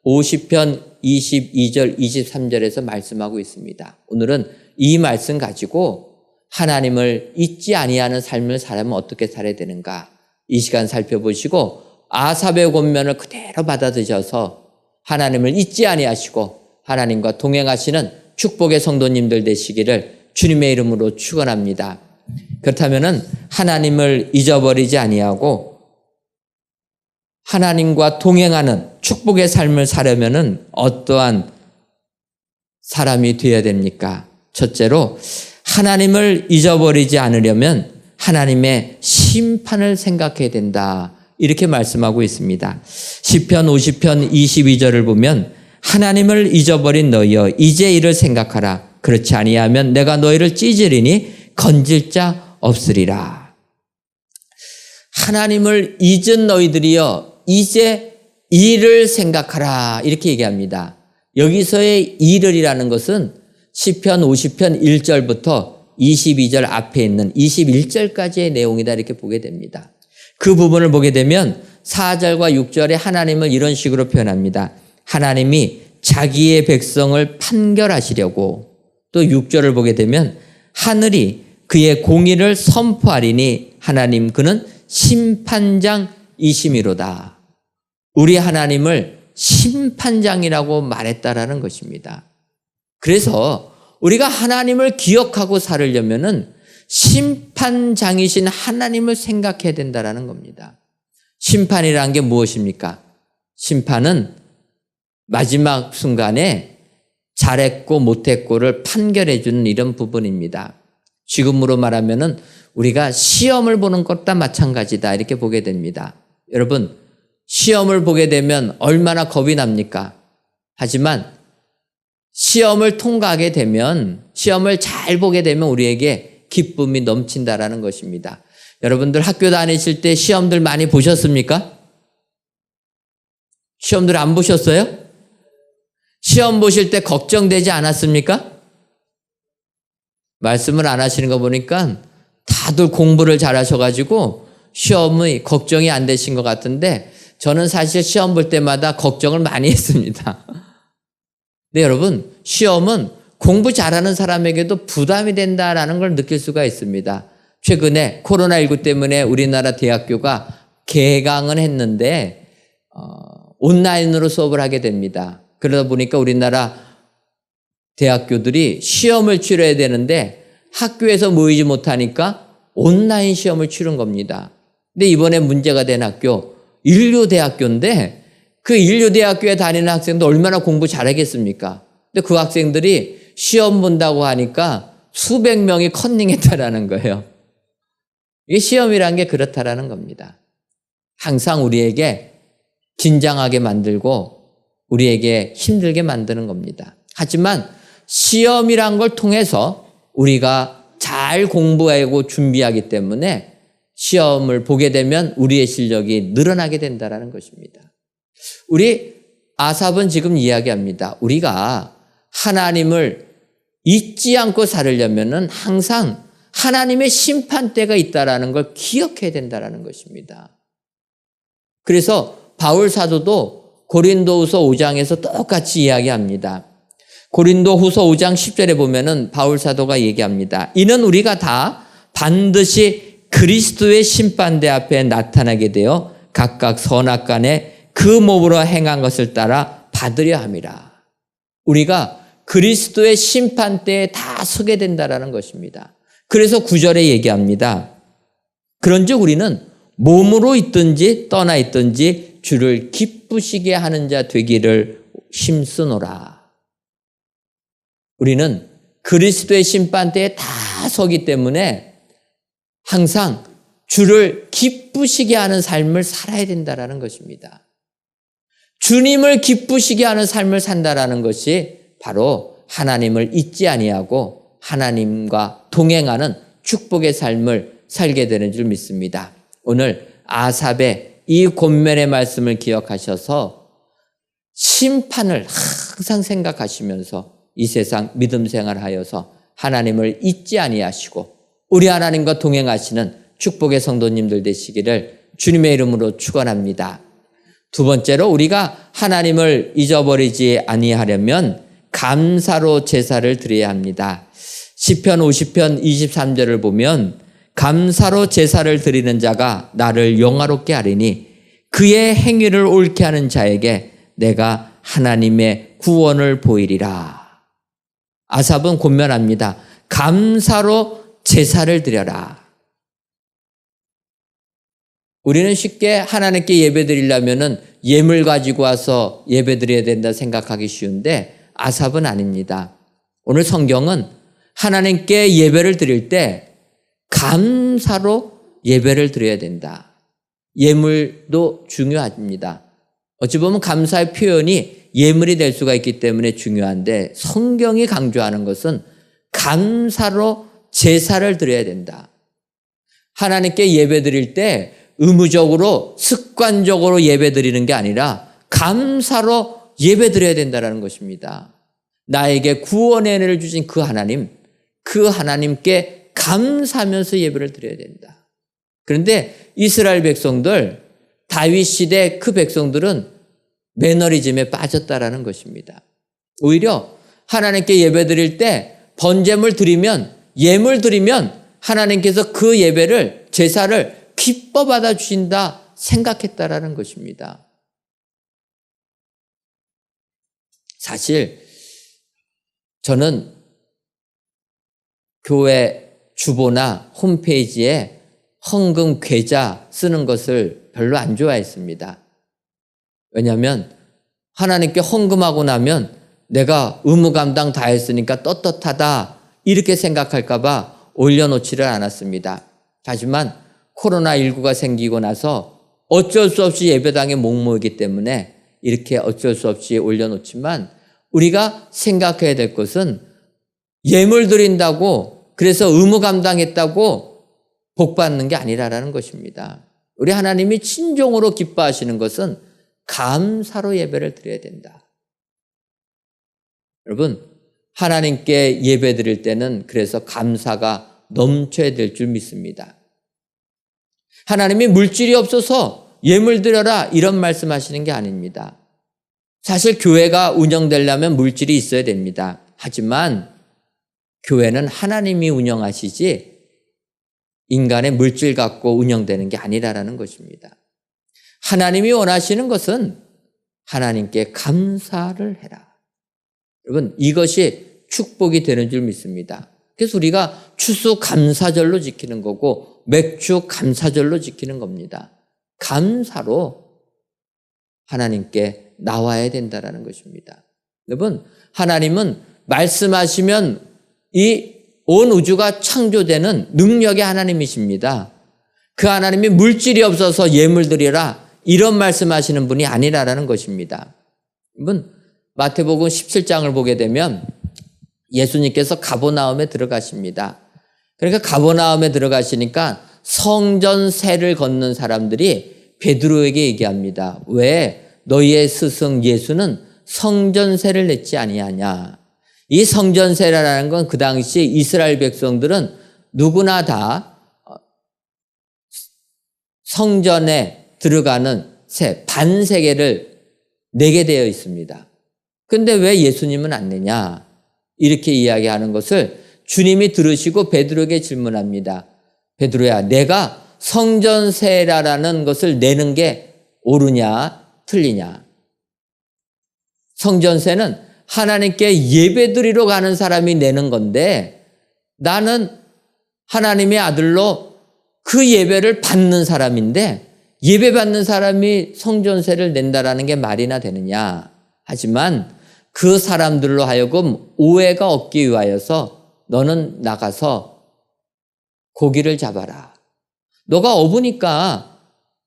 50편 22절 23절에서 말씀하고 있습니다. 오늘은 이 말씀 가지고 하나님을 잊지 아니하는 삶을 살면 어떻게 살아야 되는가 이 시간 살펴보시고 아삽의 권면을 그대로 받아들여서 하나님을 잊지 아니하시고 하나님과 동행하시는 축복의 성도님들 되시기를 주님의 이름으로 축원합니다. 그렇다면은 하나님을 잊어버리지 아니하고 하나님과 동행하는 축복의 삶을 살려면은 어떠한 사람이 되어야 됩니까? 첫째로 하나님을 잊어버리지 않으려면 하나님의 심판을 생각해야 된다. 이렇게 말씀하고 있습니다. 시편 50편 22절을 보면 하나님을 잊어버린 너희여 이제 이를 생각하라. 그렇지 아니하면 내가 너희를 찢으리니 건질 자 없으리라. 하나님을 잊은 너희들이여 이제 이를 생각하라. 이렇게 얘기합니다. 여기서의 이를이라는 것은 시편 50편 1절부터 22절 앞에 있는 21절까지의 내용이다 이렇게 보게 됩니다. 그 부분을 보게 되면 4절과 6절에 하나님을 이런 식으로 표현합니다. 하나님이 자기의 백성을 판결하시려고 또 6절을 보게 되면 하늘이 그의 공의를 선포하리니 하나님 그는 심판장이심이로다. 우리 하나님을 심판장이라고 말했다라는 것입니다. 그래서 우리가 하나님을 기억하고 살으려면은 심판장이신 하나님을 생각해야 된다라는 겁니다. 심판이라는 게 무엇입니까? 심판은 마지막 순간에 잘했고 못했고를 판결해 주는 이런 부분입니다. 지금으로 말하면은 우리가 시험을 보는 것과 마찬가지다 이렇게 보게 됩니다. 여러분 시험을 보게 되면 얼마나 겁이 납니까? 하지만 시험을 통과하게 되면 시험을 잘 보게 되면 우리에게 기쁨이 넘친다라는 것입니다. 여러분들 학교 다니실 때 시험들 많이 보셨습니까? 시험들 안 보셨어요? 시험 보실 때 걱정되지 않았습니까? 말씀을 안 하시는 거 보니까 다들 공부를 잘 하셔가지고 시험이 걱정이 안 되신 것 같은데 저는 사실 시험 볼 때마다 걱정을 많이 했습니다. 근데 여러분 시험은 공부 잘하는 사람에게도 부담이 된다라는 걸 느낄 수가 있습니다. 최근에 코로나19 때문에 우리나라 대학교가 개강은 했는데 온라인으로 수업을 하게 됩니다. 그러다 보니까 우리나라 대학교들이 시험을 치러야 되는데 학교에서 모이지 못하니까 온라인 시험을 치른 겁니다. 근데 이번에 문제가 된 학교 인류대학교인데 그 인류대학교에 다니는 학생도 얼마나 공부 잘하겠습니까? 근데 그 학생들이 시험 본다고 하니까 수백 명이 컨닝했다라는 거예요. 이게 시험이라는 게 그렇다라는 겁니다. 항상 우리에게 긴장하게 만들고 우리에게 힘들게 만드는 겁니다. 하지만 시험이란 걸 통해서 우리가 잘 공부하고 준비하기 때문에 시험을 보게 되면 우리의 실력이 늘어나게 된다는 것입니다. 우리 아삽은 지금 이야기합니다. 우리가 하나님을 잊지 않고 살으려면 항상 하나님의 심판대가 있다는 걸 기억해야 된다는 것입니다. 그래서 바울 사도도 고린도후서 5장에서 똑같이 이야기합니다. 고린도후서 5장 10절에 보면은 바울 사도가 얘기합니다. 이는 우리가 다 반드시 그리스도의 심판대 앞에 나타나게 되어 각각 선악간에 그 몸으로 행한 것을 따라 받으려 함이라. 우리가 그리스도의 심판대에 다 서게 된다라는 것입니다. 그래서 9절에 얘기합니다. 그런즉 우리는 몸으로 있든지 떠나 있든지 주를 기쁘시게 하는 자 되기를 힘쓰노라. 우리는 그리스도의 심판대에 다 서기 때문에 항상 주를 기쁘시게 하는 삶을 살아야 된다라는 것입니다. 주님을 기쁘시게 하는 삶을 산다라는 것이 바로 하나님을 잊지 아니하고 하나님과 동행하는 축복의 삶을 살게 되는 줄 믿습니다. 오늘 아삽의 이 권면의 말씀을 기억하셔서 심판을 항상 생각하시면서 이 세상 믿음 생활하여서 하나님을 잊지 아니하시고 우리 하나님과 동행하시는 축복의 성도님들 되시기를 주님의 이름으로 축원합니다. 두 번째로 우리가 하나님을 잊어버리지 아니하려면 감사로 제사를 드려야 합니다. 시편 50편 23절을 보면 감사로 제사를 드리는 자가 나를 영화롭게 하리니 그의 행위를 옳게 하는 자에게 내가 하나님의 구원을 보이리라. 아삽은 권면합니다. 감사로 제사를 드려라. 우리는 쉽게 하나님께 예배 드리려면 예물 가지고 와서 예배 드려야 된다 생각하기 쉬운데 아삽은 아닙니다. 오늘 성경은 하나님께 예배를 드릴 때 감사로 예배를 드려야 된다. 예물도 중요합니다. 어찌 보면 감사의 표현이 예물이 될 수가 있기 때문에 중요한데 성경이 강조하는 것은 감사로 제사를 드려야 된다. 하나님께 예배 드릴 때 의무적으로 습관적으로 예배 드리는 게 아니라 감사로 예배 드려야 된다는 것입니다. 나에게 구원의 은혜를 주신 그 하나님께 감사하면서 예배를 드려야 된다. 그런데 이스라엘 백성들, 다윗 시대 그 백성들은 매너리즘에 빠졌다라는 것입니다. 오히려 하나님께 예배 드릴 때 번제물 드리면, 예물 드리면 하나님께서 그 예배를, 제사를 기뻐 받아주신다 생각했다라는 것입니다. 사실 저는 교회 주보나 홈페이지에 헌금 계좌 쓰는 것을 별로 안 좋아했습니다. 왜냐하면 하나님께 헌금하고 나면 내가 의무 감당 다 했으니까 떳떳하다 이렇게 생각할까 봐 올려놓지를 않았습니다. 하지만 코로나19가 생기고 나서 어쩔 수 없이 예배당에 목모이기 때문에 이렇게 어쩔 수 없이 올려놓지만 우리가 생각해야 될 것은 예물 드린다고 그래서 의무 감당했다고 복 받는 게 아니라는 것입니다. 우리 하나님이 친종으로 기뻐하시는 것은 감사로 예배를 드려야 된다. 여러분, 하나님께 예배 드릴 때는 그래서 감사가 넘쳐야 될 줄 믿습니다. 하나님이 물질이 없어서 예물 드려라 이런 말씀하시는 게 아닙니다. 사실 교회가 운영되려면 물질이 있어야 됩니다. 하지만 교회는 하나님이 운영하시지 인간의 물질 갖고 운영되는 게 아니라는 것입니다. 하나님이 원하시는 것은 하나님께 감사를 해라. 여러분, 이것이 축복이 되는 줄 믿습니다. 그래서 우리가 추수 감사절로 지키는 거고 맥주 감사절로 지키는 겁니다. 감사로 하나님께 나와야 된다는 것입니다. 여러분, 하나님은 말씀하시면 이 온 우주가 창조되는 능력의 하나님이십니다. 그 하나님이 물질이 없어서 예물 드리라 이런 말씀하시는 분이 아니라는 것입니다. 여러분, 마태복음 17장을 보게 되면 예수님께서 가버나움에 들어가십니다. 그러니까 가버나움에 들어가시니까 성전세를 걷는 사람들이 베드로에게 얘기합니다. 왜 너희의 스승 예수는 성전세를 냈지 아니하냐. 이 성전세라는 건 그 당시 이스라엘 백성들은 누구나 다 성전에 들어가는 세, 반세계를 내게 되어 있습니다. 그런데 왜 예수님은 안 내냐? 이렇게 이야기하는 것을 주님이 들으시고 베드로에게 질문합니다. 베드로야, 내가 성전세라는 것을 내는 게 옳으냐, 틀리냐? 성전세는 하나님께 예배드리러 가는 사람이 내는 건데 나는 하나님의 아들로 그 예배를 받는 사람인데 예배 받는 사람이 성전세를 낸다라는 게 말이나 되느냐. 하지만 그 사람들로 하여금 오해가 없기 위하여서 너는 나가서 고기를 잡아라. 너가 어부니까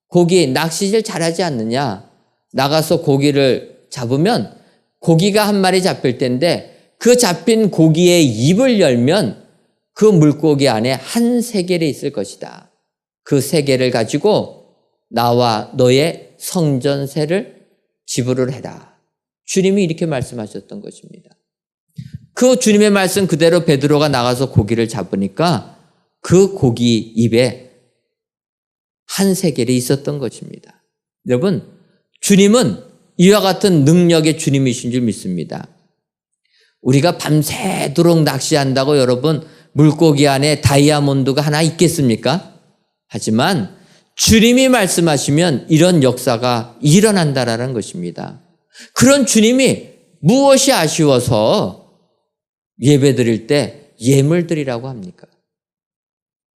고기 낚시질 잘하지 않느냐. 나가서 고기를 잡으면 고기가 한 마리 잡힐 텐데 그 잡힌 고기의 입을 열면 그 물고기 안에 한 세겔이 있을 것이다. 그 세겔을 가지고 나와 너의 성전세를 지불을 해라. 주님이 이렇게 말씀하셨던 것입니다. 그 주님의 말씀 그대로 베드로가 나가서 고기를 잡으니까 그 고기 입에 한 세겔이 있었던 것입니다. 여러분, 주님은 이와 같은 능력의 주님이신 줄 믿습니다. 우리가 밤새도록 낚시한다고 여러분 물고기 안에 다이아몬드가 하나 있겠습니까? 하지만 주님이 말씀하시면 이런 역사가 일어난다라는 것입니다. 그런 주님이 무엇이 아쉬워서 예배 드릴 때 예물 드리라고 합니까?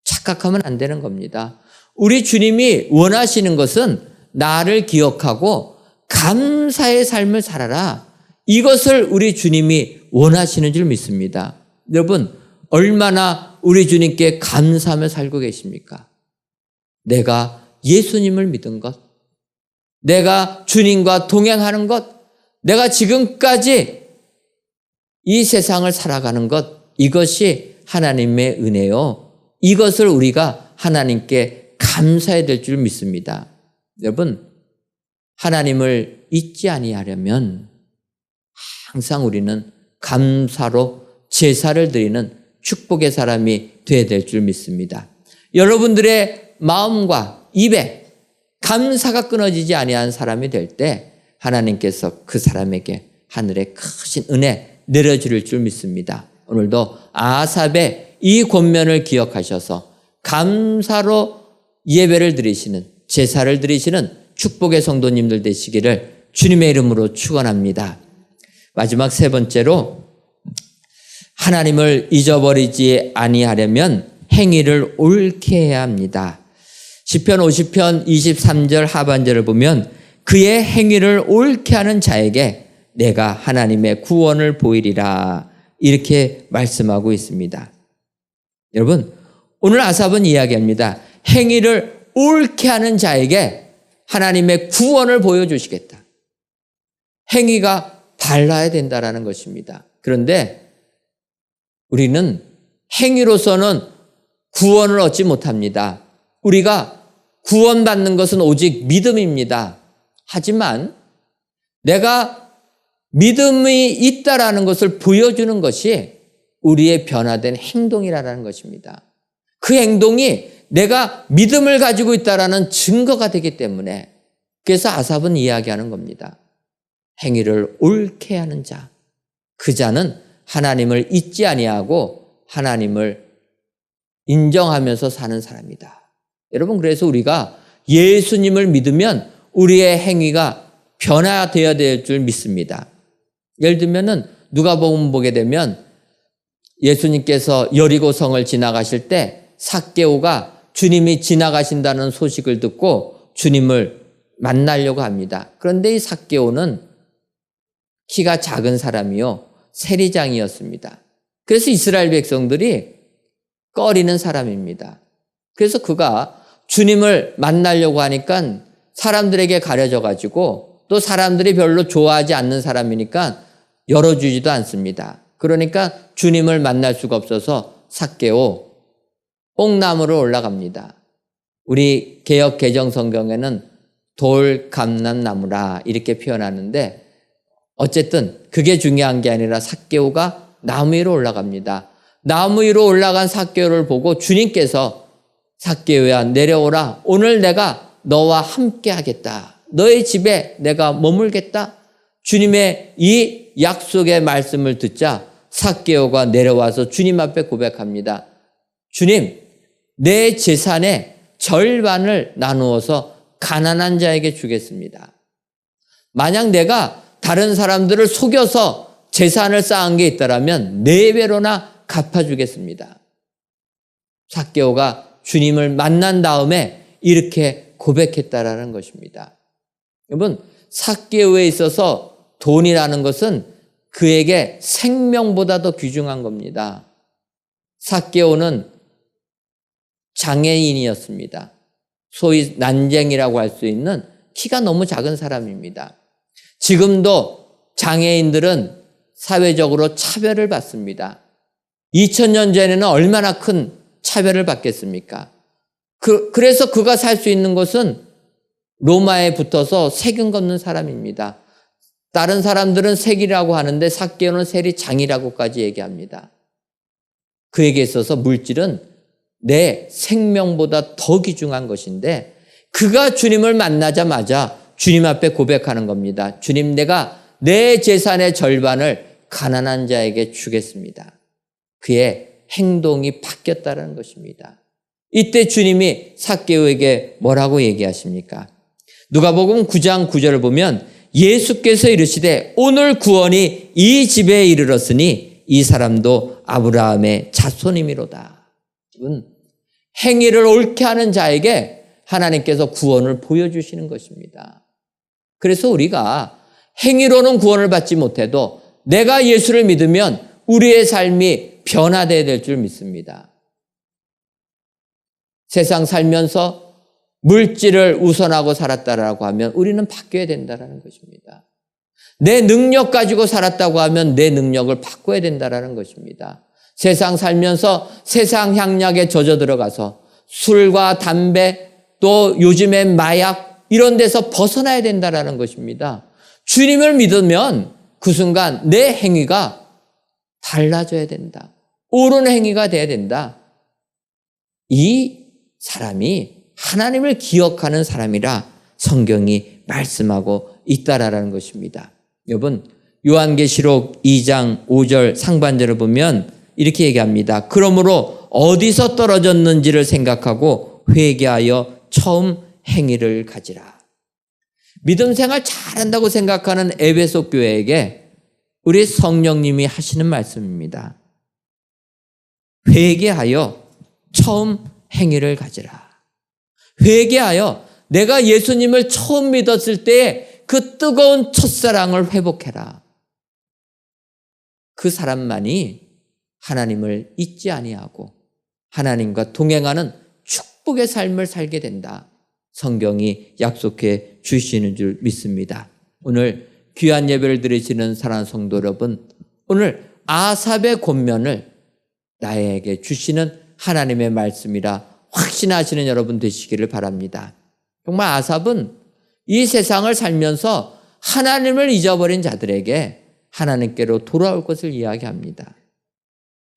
착각하면 안 되는 겁니다. 우리 주님이 원하시는 것은 나를 기억하고 감사의 삶을 살아라. 이것을 우리 주님이 원하시는 줄 믿습니다. 여러분, 얼마나 우리 주님께 감사하며 살고 계십니까? 내가 예수님을 믿은 것, 내가 주님과 동행하는 것, 내가 지금까지 이 세상을 살아가는 것, 이것이 하나님의 은혜요. 이것을 우리가 하나님께 감사해야 될 줄 믿습니다. 여러분, 하나님을 잊지 아니하려면 항상 우리는 감사로 제사를 드리는 축복의 사람이 되어야 될 줄 믿습니다. 여러분들의 마음과 입에 감사가 끊어지지 아니한 사람이 될 때 하나님께서 그 사람에게 하늘의 크신 은혜 내려주실 줄 믿습니다. 오늘도 아삽의 이 권면을 기억하셔서 감사로 예배를 드리시는, 제사를 드리시는 축복의 성도님들 되시기를 주님의 이름으로 축원합니다. 마지막 세 번째로 하나님을 잊어버리지 아니하려면 행위를 옳게 해야 합니다. 시편 50편 23절 하반절을 보면 그의 행위를 옳게 하는 자에게 내가 하나님의 구원을 보이리라 이렇게 말씀하고 있습니다. 여러분, 오늘 아삽은 이야기합니다. 행위를 옳게 하는 자에게 하나님의 구원을 보여주시겠다. 행위가 달라야 된다라는 것입니다. 그런데 우리는 행위로서는 구원을 얻지 못합니다. 우리가 구원받는 것은 오직 믿음입니다. 하지만 내가 믿음이 있다라는 것을 보여주는 것이 우리의 변화된 행동이라는 것입니다. 그 행동이 내가 믿음을 가지고 있다라는 증거가 되기 때문에 그래서 아삽은 이야기하는 겁니다. 행위를 옳게 하는 자, 그 자는 하나님을 잊지 아니하고 하나님을 인정하면서 사는 사람이다. 여러분, 그래서 우리가 예수님을 믿으면 우리의 행위가 변화되어야 될 줄 믿습니다. 예를 들면은 누가복음 보게 되면 예수님께서 여리고성을 지나가실 때 삭개오가 주님이 지나가신다는 소식을 듣고 주님을 만나려고 합니다. 그런데 이 삭개오는 키가 작은 사람이요, 세리장이었습니다. 그래서 이스라엘 백성들이 꺼리는 사람입니다. 그래서 그가 주님을 만나려고 하니까 사람들에게 가려져 가지고 또 사람들이 별로 좋아하지 않는 사람이니까 열어주지도 않습니다. 그러니까 주님을 만날 수가 없어서 삭개오 뽕나무로 올라갑니다. 우리 개역 개정 성경에는 돌감람나무라 이렇게 표현하는데 어쨌든 그게 중요한 게 아니라 삭개오가 나무 위로 올라갑니다. 나무 위로 올라간 삭개오를 보고 주님께서 삭개오야 내려오라. 오늘 내가 너와 함께 하겠다. 너의 집에 내가 머물겠다. 주님의 이 약속의 말씀을 듣자 삭개오가 내려와서 주님 앞에 고백합니다. 주님, 내 재산의 절반을 나누어서 가난한 자에게 주겠습니다. 만약 내가 다른 사람들을 속여서 재산을 쌓은 게 있다면 4배로나 갚아주겠습니다. 삭개오가 주님을 만난 다음에 이렇게 고백했다라는 것입니다. 여러분, 삭개오에 있어서 돈이라는 것은 그에게 생명보다 더 귀중한 겁니다. 삭개오는 장애인이었습니다. 소위 난쟁이라고 할 수 있는 키가 너무 작은 사람입니다. 지금도 장애인들은 사회적으로 차별을 받습니다. 2000년 전에는 얼마나 큰 차별을 받겠습니까? 그래서 그가 살 수 있는 곳은 로마에 붙어서 세금 걷는 사람입니다. 다른 사람들은 세리라고 하는데 삭개오는 세리장이라고까지 얘기합니다. 그에게 있어서 물질은 내 생명보다 더 귀중한 것인데 그가 주님을 만나자마자 주님 앞에 고백하는 겁니다. 주님, 내가 내 재산의 절반을 가난한 자에게 주겠습니다. 그의 행동이 바뀌었다는 것입니다. 이때 주님이 삭개오에게 뭐라고 얘기하십니까? 누가복음 9장 9절을 보면 예수께서 이르시되 오늘 구원이 이 집에 이르렀으니 이 사람도 아브라함의 자손이미로다. 행위를 옳게 하는 자에게 하나님께서 구원을 보여주시는 것입니다. 그래서 우리가 행위로는 구원을 받지 못해도 내가 예수를 믿으면 우리의 삶이 변화되어야 될 줄 믿습니다. 세상 살면서 물질을 우선하고 살았다라고 하면 우리는 바뀌어야 된다는 것입니다. 내 능력 가지고 살았다고 하면 내 능력을 바꿔야 된다는 것입니다. 세상 살면서 세상 향락에 젖어 들어가서 술과 담배 또 요즘엔 마약 이런 데서 벗어나야 된다는 것입니다. 주님을 믿으면 그 순간 내 행위가 달라져야 된다. 옳은 행위가 돼야 된다. 이 사람이 하나님을 기억하는 사람이라 성경이 말씀하고 있다라는 것입니다. 여러분, 요한계시록 2장 5절 상반절을 보면 이렇게 얘기합니다. 그러므로 어디서 떨어졌는지를 생각하고 회개하여 처음 행위를 가지라. 믿음 생활 잘한다고 생각하는 에베소 교회에게 우리 성령님이 하시는 말씀입니다. 회개하여 처음 행위를 가지라. 회개하여 내가 예수님을 처음 믿었을 때의 그 뜨거운 첫사랑을 회복해라. 그 사람만이 하나님을 잊지 아니하고 하나님과 동행하는 축복의 삶을 살게 된다. 성경이 약속해 주시는 줄 믿습니다. 오늘 귀한 예배를 드리시는 사랑하는 성도 여러분, 오늘 아삽의 권면을 나에게 주시는 하나님의 말씀이라 확신하시는 여러분 되시기를 바랍니다. 정말 아삽은 이 세상을 살면서 하나님을 잊어버린 자들에게 하나님께로 돌아올 것을 이야기합니다.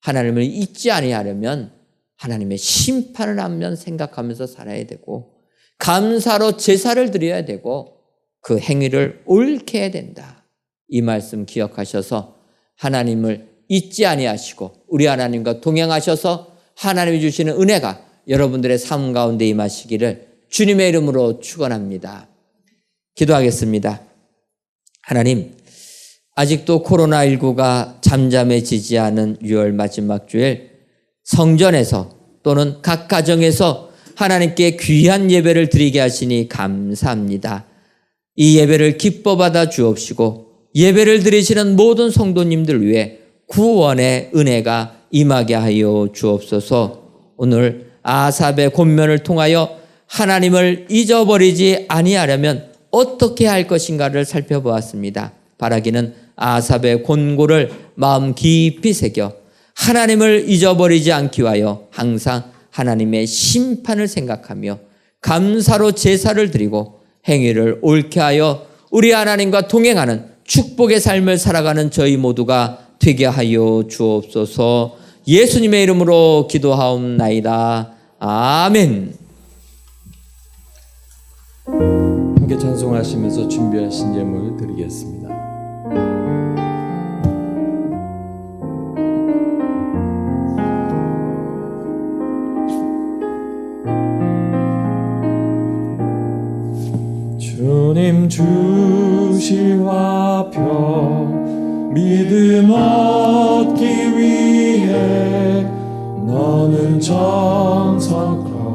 하나님을 잊지 아니하려면 하나님의 심판을 한번 생각하면서 살아야 되고 감사로 제사를 드려야 되고 그 행위를 옳게 해야 된다. 이 말씀 기억하셔서 하나님을 잊지 아니하시고 우리 하나님과 동행하셔서 하나님이 주시는 은혜가 여러분들의 삶 가운데 임하시기를 주님의 이름으로 축원합니다. 기도하겠습니다. 하나님, 아직도 코로나19가 잠잠해지지 않은 6월 마지막 주일 성전에서 또는 각 가정에서 하나님께 귀한 예배를 드리게 하시니 감사합니다. 이 예배를 기뻐 받아 주옵시고 예배를 드리시는 모든 성도님들 위해 구원의 은혜가 임하게 하여 주옵소서. 오늘 아삽의 권면을 통하여 하나님을 잊어버리지 아니하려면 어떻게 할 것인가를 살펴보았습니다. 바라기는 아삽의 권고를 마음 깊이 새겨 하나님을 잊어버리지 않기 위하여 항상 하나님의 심판을 생각하며 감사로 제사를 드리고 행위를 옳게 하여 우리 하나님과 동행하는 축복의 삶을 살아가는 저희 모두가 되게 하여 주옵소서. 예수님의 이름으로 기도하옵나이다. 아멘. 함께 찬송하시면서 준비하신 예물 드리겠습니다. 주님 주실 화평 믿음 얻기 위해 너는 정성껏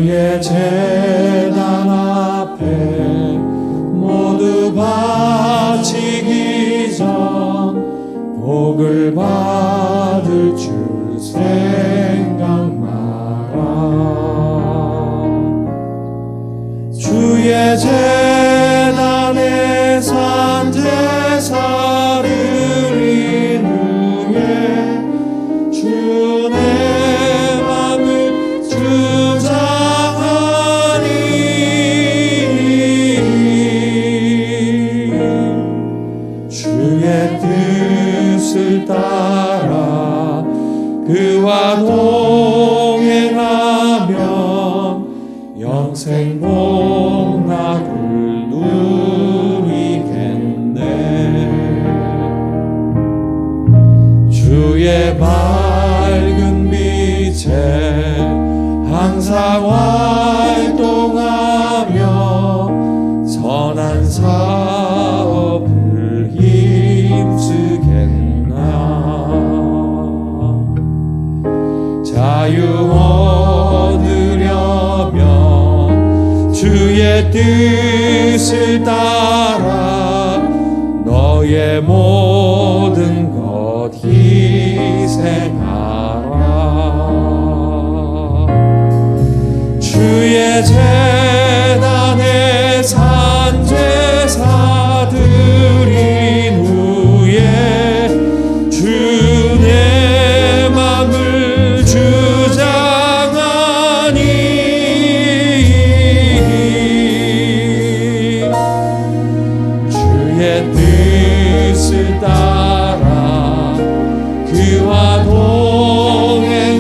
주의 제단 앞에 모두 바치기 전 복을 받을 줄 생각 마라. 주의 제단에 산 제사를 인후에 주 내 맘을 주장하니 주의 뜻을 따라 그와 동행하면 영생 복락을 누리겠네. 주의 밝은 빛에 항상 활동하며 선한 사업을 힘쓰겠나. 자유 얻으려면 주의 뜻을 따라 너의 모든 것 희생하라. 주의 제단에 산 제사드린 후에 주 내 맘을 주장하니 주의 뜻을 따라 그와 동행하면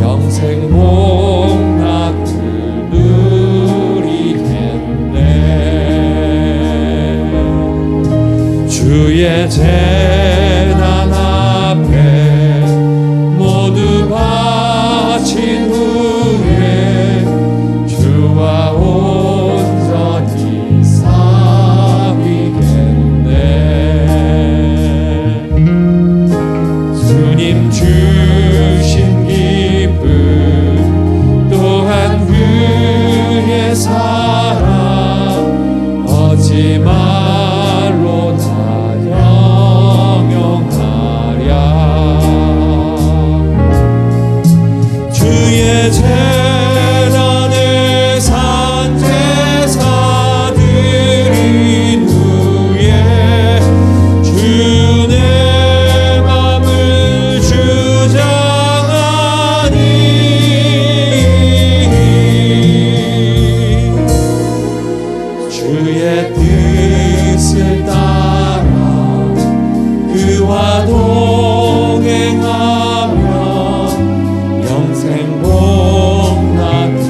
영생 복락을 누리겠네. 주의 제단 앞에 모두 바친 후에 주와 온전히 사귀겠네. 주님 주신 기쁨 또한 그의 사랑 어찌 말로 다 영영하랴. 주의 제단에 산 제사드린 후에 주 내 맘을 주장하니 주의 뜻을 따라 그와 동행하면 영생 복락을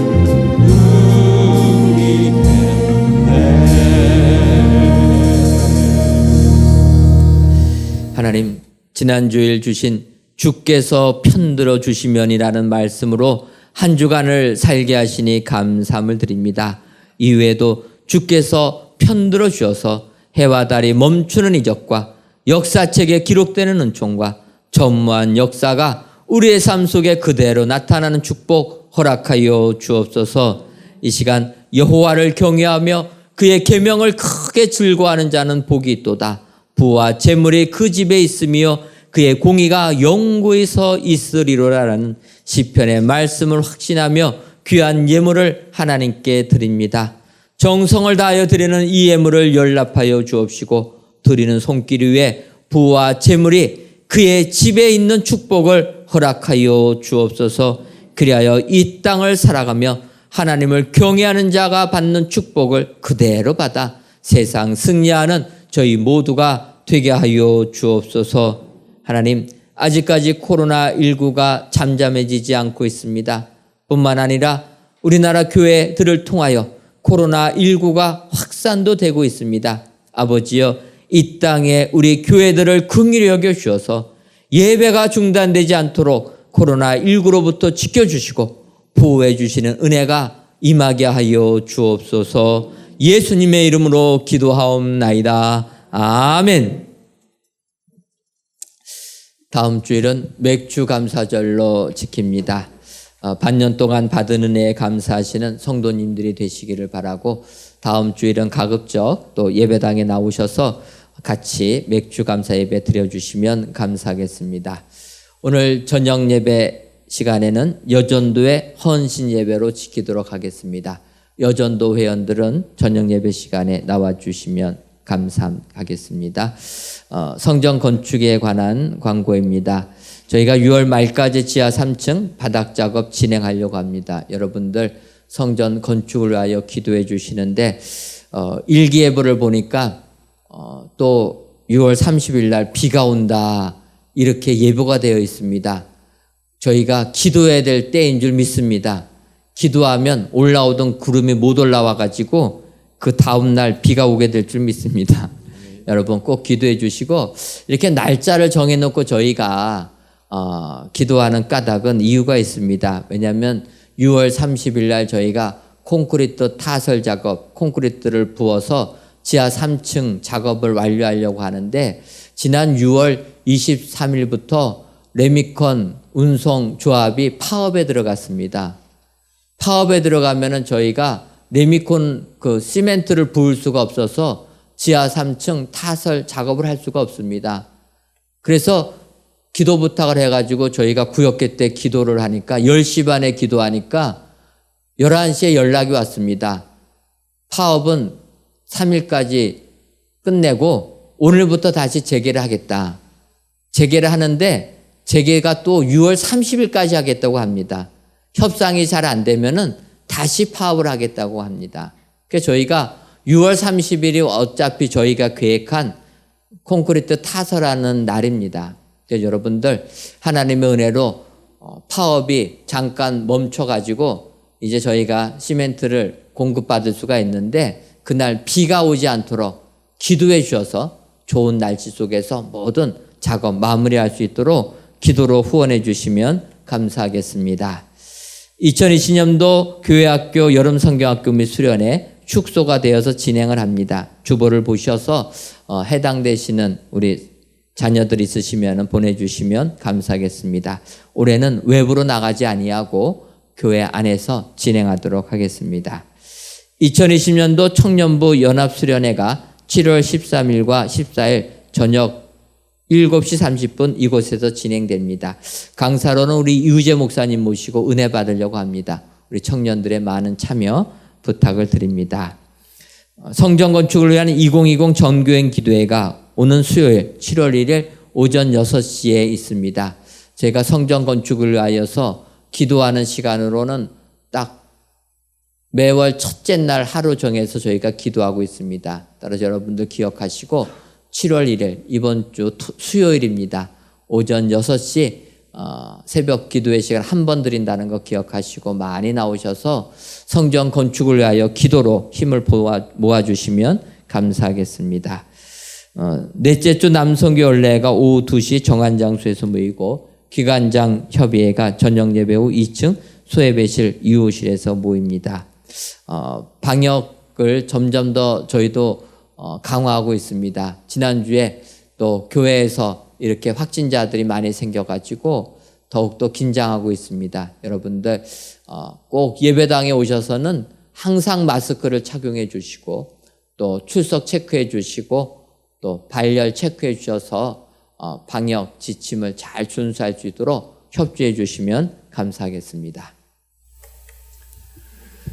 누리겠네. 하나님, 지난주일 주신 주께서 편들어 주시면이라는 말씀으로 한 주간을 살게 하시니 감사함을 드립니다. 이외에도 주께서 편들어 주셔서 해와 달이 멈추는 이적과 역사책에 기록되는 은총과 전무한 역사가 우리의 삶 속에 그대로 나타나는 축복 허락하여 주옵소서. 이 시간 여호와를 경외하며 그의 계명을 크게 즐거워하는 자는 복이 있도다. 부와 재물이 그 집에 있으며 그의 공의가 영구히 서 있으리로라라는 시편의 말씀을 확신하며 귀한 예물을 하나님께 드립니다. 정성을 다하여 드리는 이 예물을 연락하여 주옵시고 드리는 손길 위에 부와 재물이 그의 집에 있는 축복을 허락하여 주옵소서. 그리하여 이 땅을 살아가며 하나님을 경외하는 자가 받는 축복을 그대로 받아 세상 승리하는 저희 모두가 되게 하여 주옵소서. 하나님, 아직까지 코로나19가 잠잠해지지 않고 있습니다. 뿐만 아니라 우리나라 교회들을 통하여 코로나19가 확산도 되고 있습니다. 아버지여, 이 땅에 우리 교회들을 긍휼히 여겨 주셔서 예배가 중단되지 않도록 코로나19로부터 지켜주시고 보호해 주시는 은혜가 임하게 하여 주옵소서. 예수님의 이름으로 기도하옵나이다. 아멘. 다음 주일은 맥주 감사절로 지킵니다. 반년 동안 받은 은혜에 감사하시는 성도님들이 되시기를 바라고, 다음 주일은 가급적 또 예배당에 나오셔서 같이 맥주 감사 예배 드려주시면 감사하겠습니다. 오늘 저녁 예배 시간에는 여전도의 헌신 예배로 지키도록 하겠습니다. 여전도 회원들은 저녁 예배 시간에 나와주시면 감사하겠습니다. 성전 건축에 관한 광고입니다. 저희가 6월 말까지 지하 3층 바닥 작업 진행하려고 합니다. 여러분들 성전 건축을 위하여 기도해 주시는데, 일기예보를 보니까 또 6월 30일 날 비가 온다, 이렇게 예보가 되어 있습니다. 저희가 기도해야 될 때인 줄 믿습니다. 기도하면 올라오던 구름이 못 올라와 가지고 그 다음 날 비가 오게 될 줄 믿습니다. 여러분 꼭 기도해 주시고, 이렇게 날짜를 정해놓고 저희가 기도하는 까닭은 이유가 있습니다. 왜냐하면 6월 30일 날 저희가 콘크리트 타설 작업, 콘크리트를 부어서 지하 3층 작업을 완료하려고 하는데, 지난 6월 23일부터 레미콘 운송 조합이 파업에 들어갔습니다. 파업에 들어가면은 저희가 레미콘 그 시멘트를 부을 수가 없어서 지하 3층 타설 작업을 할 수가 없습니다. 그래서 기도 부탁을 해가지고 저희가 구역회 때 기도를 하니까 10시 반에 기도하니까 11시에 연락이 왔습니다. 파업은 3일까지 끝내고 오늘부터 다시 재개를 하겠다. 재개를 하는데 재개가 또 6월 30일까지 하겠다고 합니다. 협상이 잘 안 되면은 다시 파업을 하겠다고 합니다. 그래서 저희가 6월 30일이 어차피 저희가 계획한 콘크리트 타설하는 날입니다. 그래서 여러분들 하나님의 은혜로 파업이 잠깐 멈춰가지고 이제 저희가 시멘트를 공급받을 수가 있는데, 그날 비가 오지 않도록 기도해 주셔서 좋은 날씨 속에서 모든 작업 마무리할 수 있도록 기도로 후원해 주시면 감사하겠습니다. 2020년도 교회학교 여름성경학교 및 수련회 축소가 되어서 진행을 합니다. 주보를 보셔서 해당되시는 우리 자녀들 있으시면 보내주시면 감사하겠습니다. 올해는 외부로 나가지 아니하고 교회 안에서 진행하도록 하겠습니다. 2020년도 청년부 연합수련회가 7월 13일과 14일 저녁 7시 30분 이곳에서 진행됩니다. 강사로는 우리 유재 목사님 모시고 은혜 받으려고 합니다. 우리 청년들의 많은 참여 부탁을 드립니다. 성전 건축을 위한 2020 전교행 기도회가 오는 수요일 7월 1일 오전 6시에 있습니다. 제가 성전 건축을 위하여서 기도하는 시간으로는 딱 매월 첫째 날 하루 정해서 저희가 기도하고 있습니다. 따라서 여러분들 기억하시고 7월 1일 이번 주 수요일입니다. 오전 6시 새벽 기도의 시간 한 번 드린다는 거 기억하시고 많이 나오셔서 성전 건축을 위하여 기도로 힘을 모아주시면 감사하겠습니다. 넷째 주 남성교 연례가 오후 2시 정한 장소에서 모이고, 기관장 협의회가 저녁 예배 후 2층 소예배실 2호실에서 모입니다. 방역을 점점 더 저희도 강화하고 있습니다. 지난주에 또 교회에서 이렇게 확진자들이 많이 생겨가지고 더욱더 긴장하고 있습니다. 여러분들 꼭 예배당에 오셔서는 항상 마스크를 착용해 주시고, 또 출석 체크해 주시고, 또 발열 체크해 주셔서 방역 지침을 잘 준수할 수 있도록 협조해 주시면 감사하겠습니다.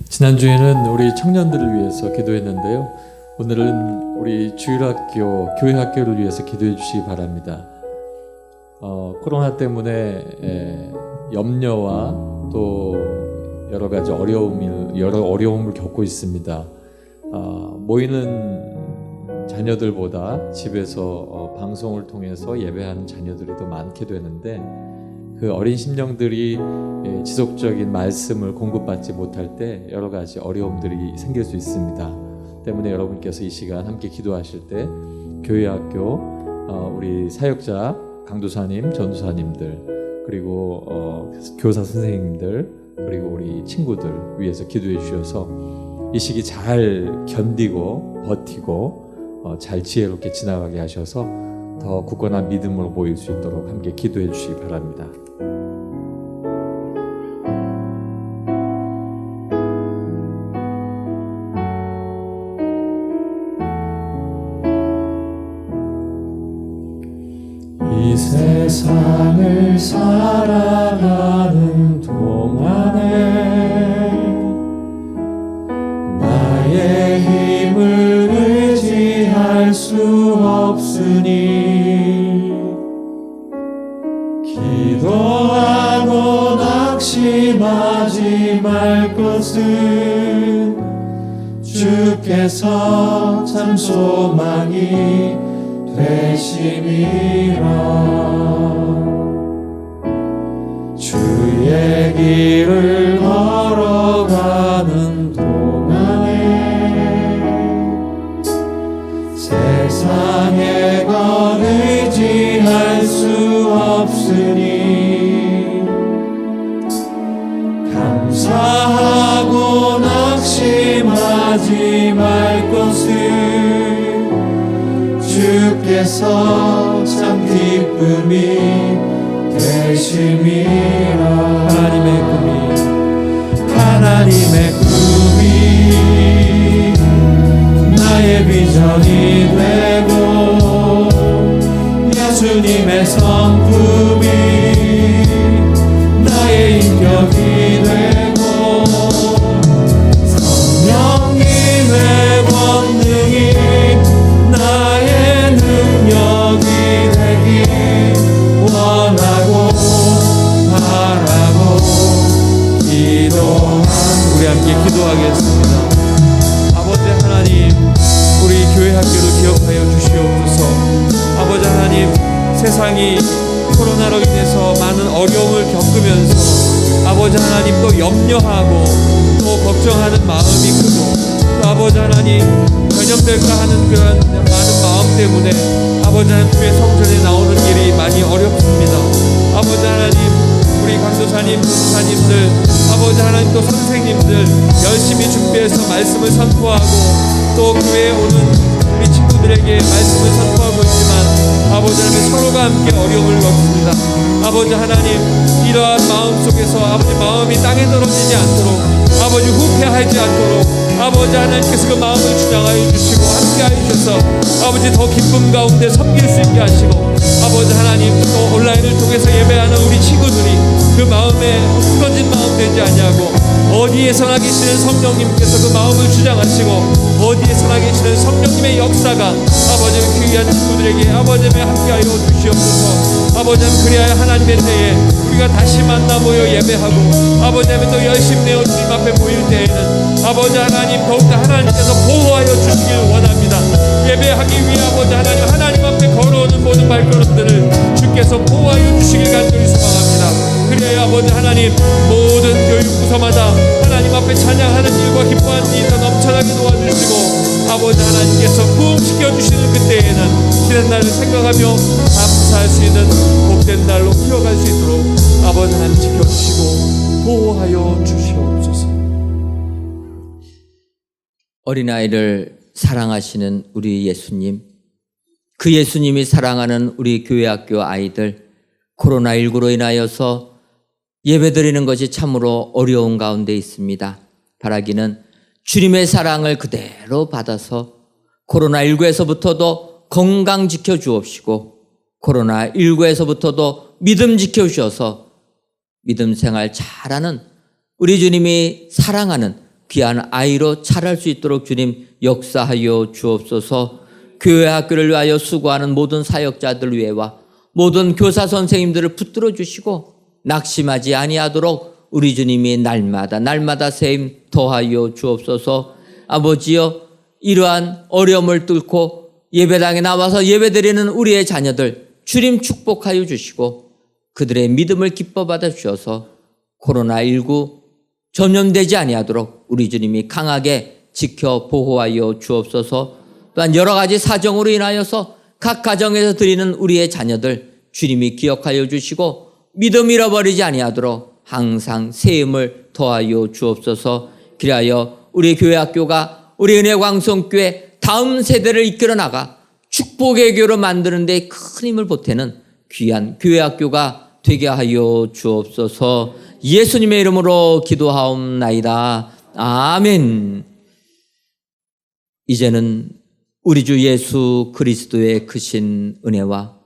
지난주에는 우리 청년들을 위해서 기도했는데요. 오늘은 우리 주일학교, 교회학교를 위해서 기도해 주시기 바랍니다. 코로나 때문에 염려와 또 여러 가지 어려움을 겪고 있습니다. 모이는 자녀들보다 집에서 방송을 통해서 예배하는 자녀들이 더 많게 되는데, 그 어린 심령들이 지속적인 말씀을 공급받지 못할 때 여러 가지 어려움들이 생길 수 있습니다. 때문에 여러분께서 이 시간 함께 기도하실 때 교회학교 우리 사역자 강도사님, 전도사님들, 그리고 교사 선생님들, 그리고 우리 친구들 위해서 기도해 주셔서 이 시기 잘 견디고 버티고 잘 지혜롭게 지나가게 하셔서 더 굳건한 믿음으로 보일 수 있도록 함께 기도해 주시기 바랍니다. 세상을 살아가는 동안에 나의 힘을 의지할 수 없으니 기도하고 낙심하지 말 것은 주께서 참 소망이 되심이라. 주의 길을 걸어가는 동안에 세상에 건 의지할 수 없으니 감사하고 낙심하지 말 것은 주께서 참 기쁨이 되심이라. 하나님의 꿈이 나의 비전이 되고 예수님의 성품이 나의 인격이 되고 성령님의 권능이 나의 능력이 되길 원하고 바라고 우리 함께 기도하겠습니다. 아버지 하나님, 우리 교회 학교를 기억하여 주시옵소서. 아버지 하나님, 세상이 코로나로 인해서 많은 어려움을 겪으면서 아버지 하나님 또 염려하고 또 걱정하는 마음이 크고 또 아버지 하나님 전염될까 하는 그런 많은 마음 때문에 아버지 하나님 교회 성전에 나오는 길이 많이 어렵습니다. 아버지 하나님, 우리 강도사님, 교사님들, 아버지 하나님 또 선생님들 열심히 준비해서 말씀을 선포하고 또 교회에 오는 우리 친구들에게 말씀을 선포하고 있지만 아버지 하나님 서로가 함께 어려움을 겪습니다. 아버지 하나님, 이러한 마음 속에서 아버지 마음이 땅에 떨어지지 않도록 아버지 후패하지 않도록 아버지 하나님께서 그 마음을 주장하여 주시고 함께하여 주셔서 아버지 더 기쁨 가운데 섬길 수 있게 하시고 아버지 하나님 또 온라인을 통해서 예배하는 우리 친구들이 그 마음에 쓰러진 마음 되지 아니하고 어디에서나 계시는 성령님께서 그 마음을 주장하시고 어디에서나 계시는 성령님의 역사가 아버지 귀한 친구들에게 아버지 함께하여 주시옵소서. 아버지 그리하여 하나님의 때에 우리가 다시 만나 모여 예배하고 아버지 또 열심히 내어 주님 앞에 모일 때에는 아버지 하나님 더욱더 하나님께서 보호하여 주시길 원합니다. 예배하기 위해 아버지 하나님 앞에 걸어오는 모든 발걸음들을 주께서 보호하여 주시길 간절히 소망합니다. 그래야 아버지 하나님 모든 교육 부서마다 하나님 앞에 찬양하는 일과 기뻐하는 일이 더 넘쳐나게 도와주시고 아버지 하나님께서 부흥시켜 주시는 그때에는 지난 날을 생각하며 감사할 수 있는 복된 날로 흘러갈 수 있도록 아버지 하나님 지켜주시고 보호하여 주시옵소서. 어린아이를 사랑하시는 우리 예수님, 그 예수님이 사랑하는 우리 교회학교 아이들, 코로나19로 인하여서 예배드리는 것이 참으로 어려운 가운데 있습니다. 바라기는 주님의 사랑을 그대로 받아서 코로나19에서부터도 건강 지켜주옵시고 코로나19에서부터도 믿음 지켜주셔서 믿음 생활 잘하는 우리 주님이 사랑하는 귀한 아이로 자랄 수 있도록 주님 역사하여 주옵소서. 교회 학교를 위하여 수고하는 모든 사역자들 위해와 모든 교사 선생님들을 붙들어 주시고 낙심하지 아니하도록 우리 주님이 날마다 세임 더하여 주옵소서. 아버지여, 이러한 어려움을 뚫고 예배당에 나와서 예배드리는 우리의 자녀들 주님 축복하여 주시고 그들의 믿음을 기뻐 받아 주셔서 코로나19 전염되지 아니하도록 우리 주님이 강하게 지켜 보호하여 주옵소서. 또한 여러 가지 사정으로 인하여서 각 가정에서 드리는 우리의 자녀들 주님이 기억하여 주시고 믿음 잃어버리지 아니하도록 항상 세임을 더하여 주옵소서. 그리하여 우리 교회 학교가 우리 은혜광성교회 다음 세대를 이끌어 나가 축복의 교회로 만드는 데 큰 힘을 보태는 귀한 교회 학교가 되게 하여 주옵소서. 예수님의 이름으로 기도하옵나이다. 아멘. 이제는 우리 주 예수 그리스도의 크신 은혜와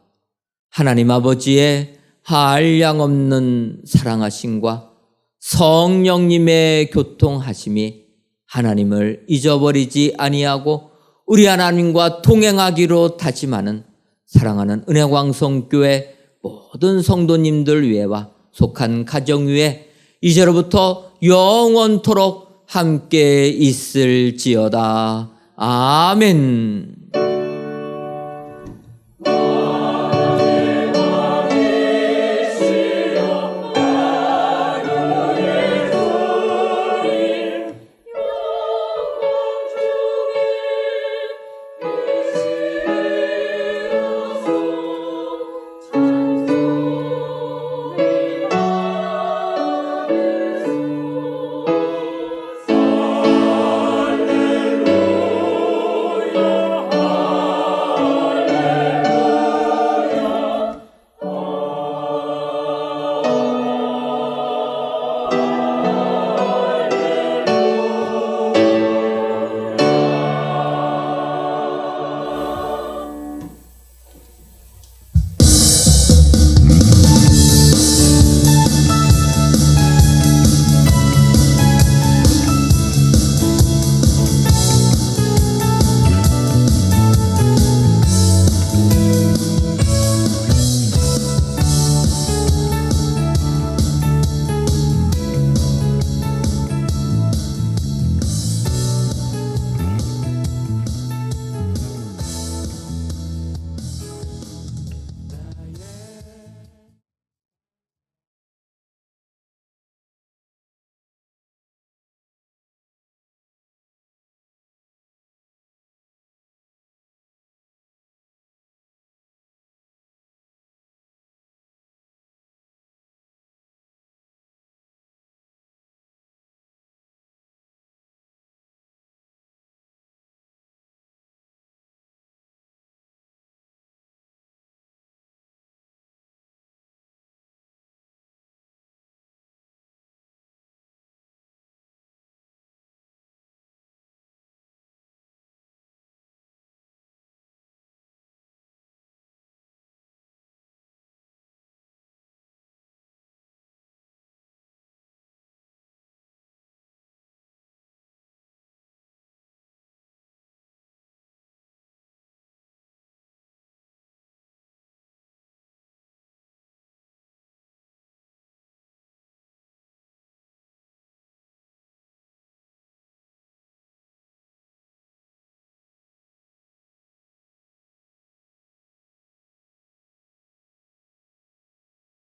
하나님 아버지의 한량없는 사랑하심과 성령님의 교통하심이 하나님을 잊어버리지 아니하고 우리 하나님과 동행하기로 다짐하는 사랑하는 은혜광성교회 모든 성도님들 위에와 속한 가정 위에 이제로부터 영원토록 함께 있을지어다. 아멘.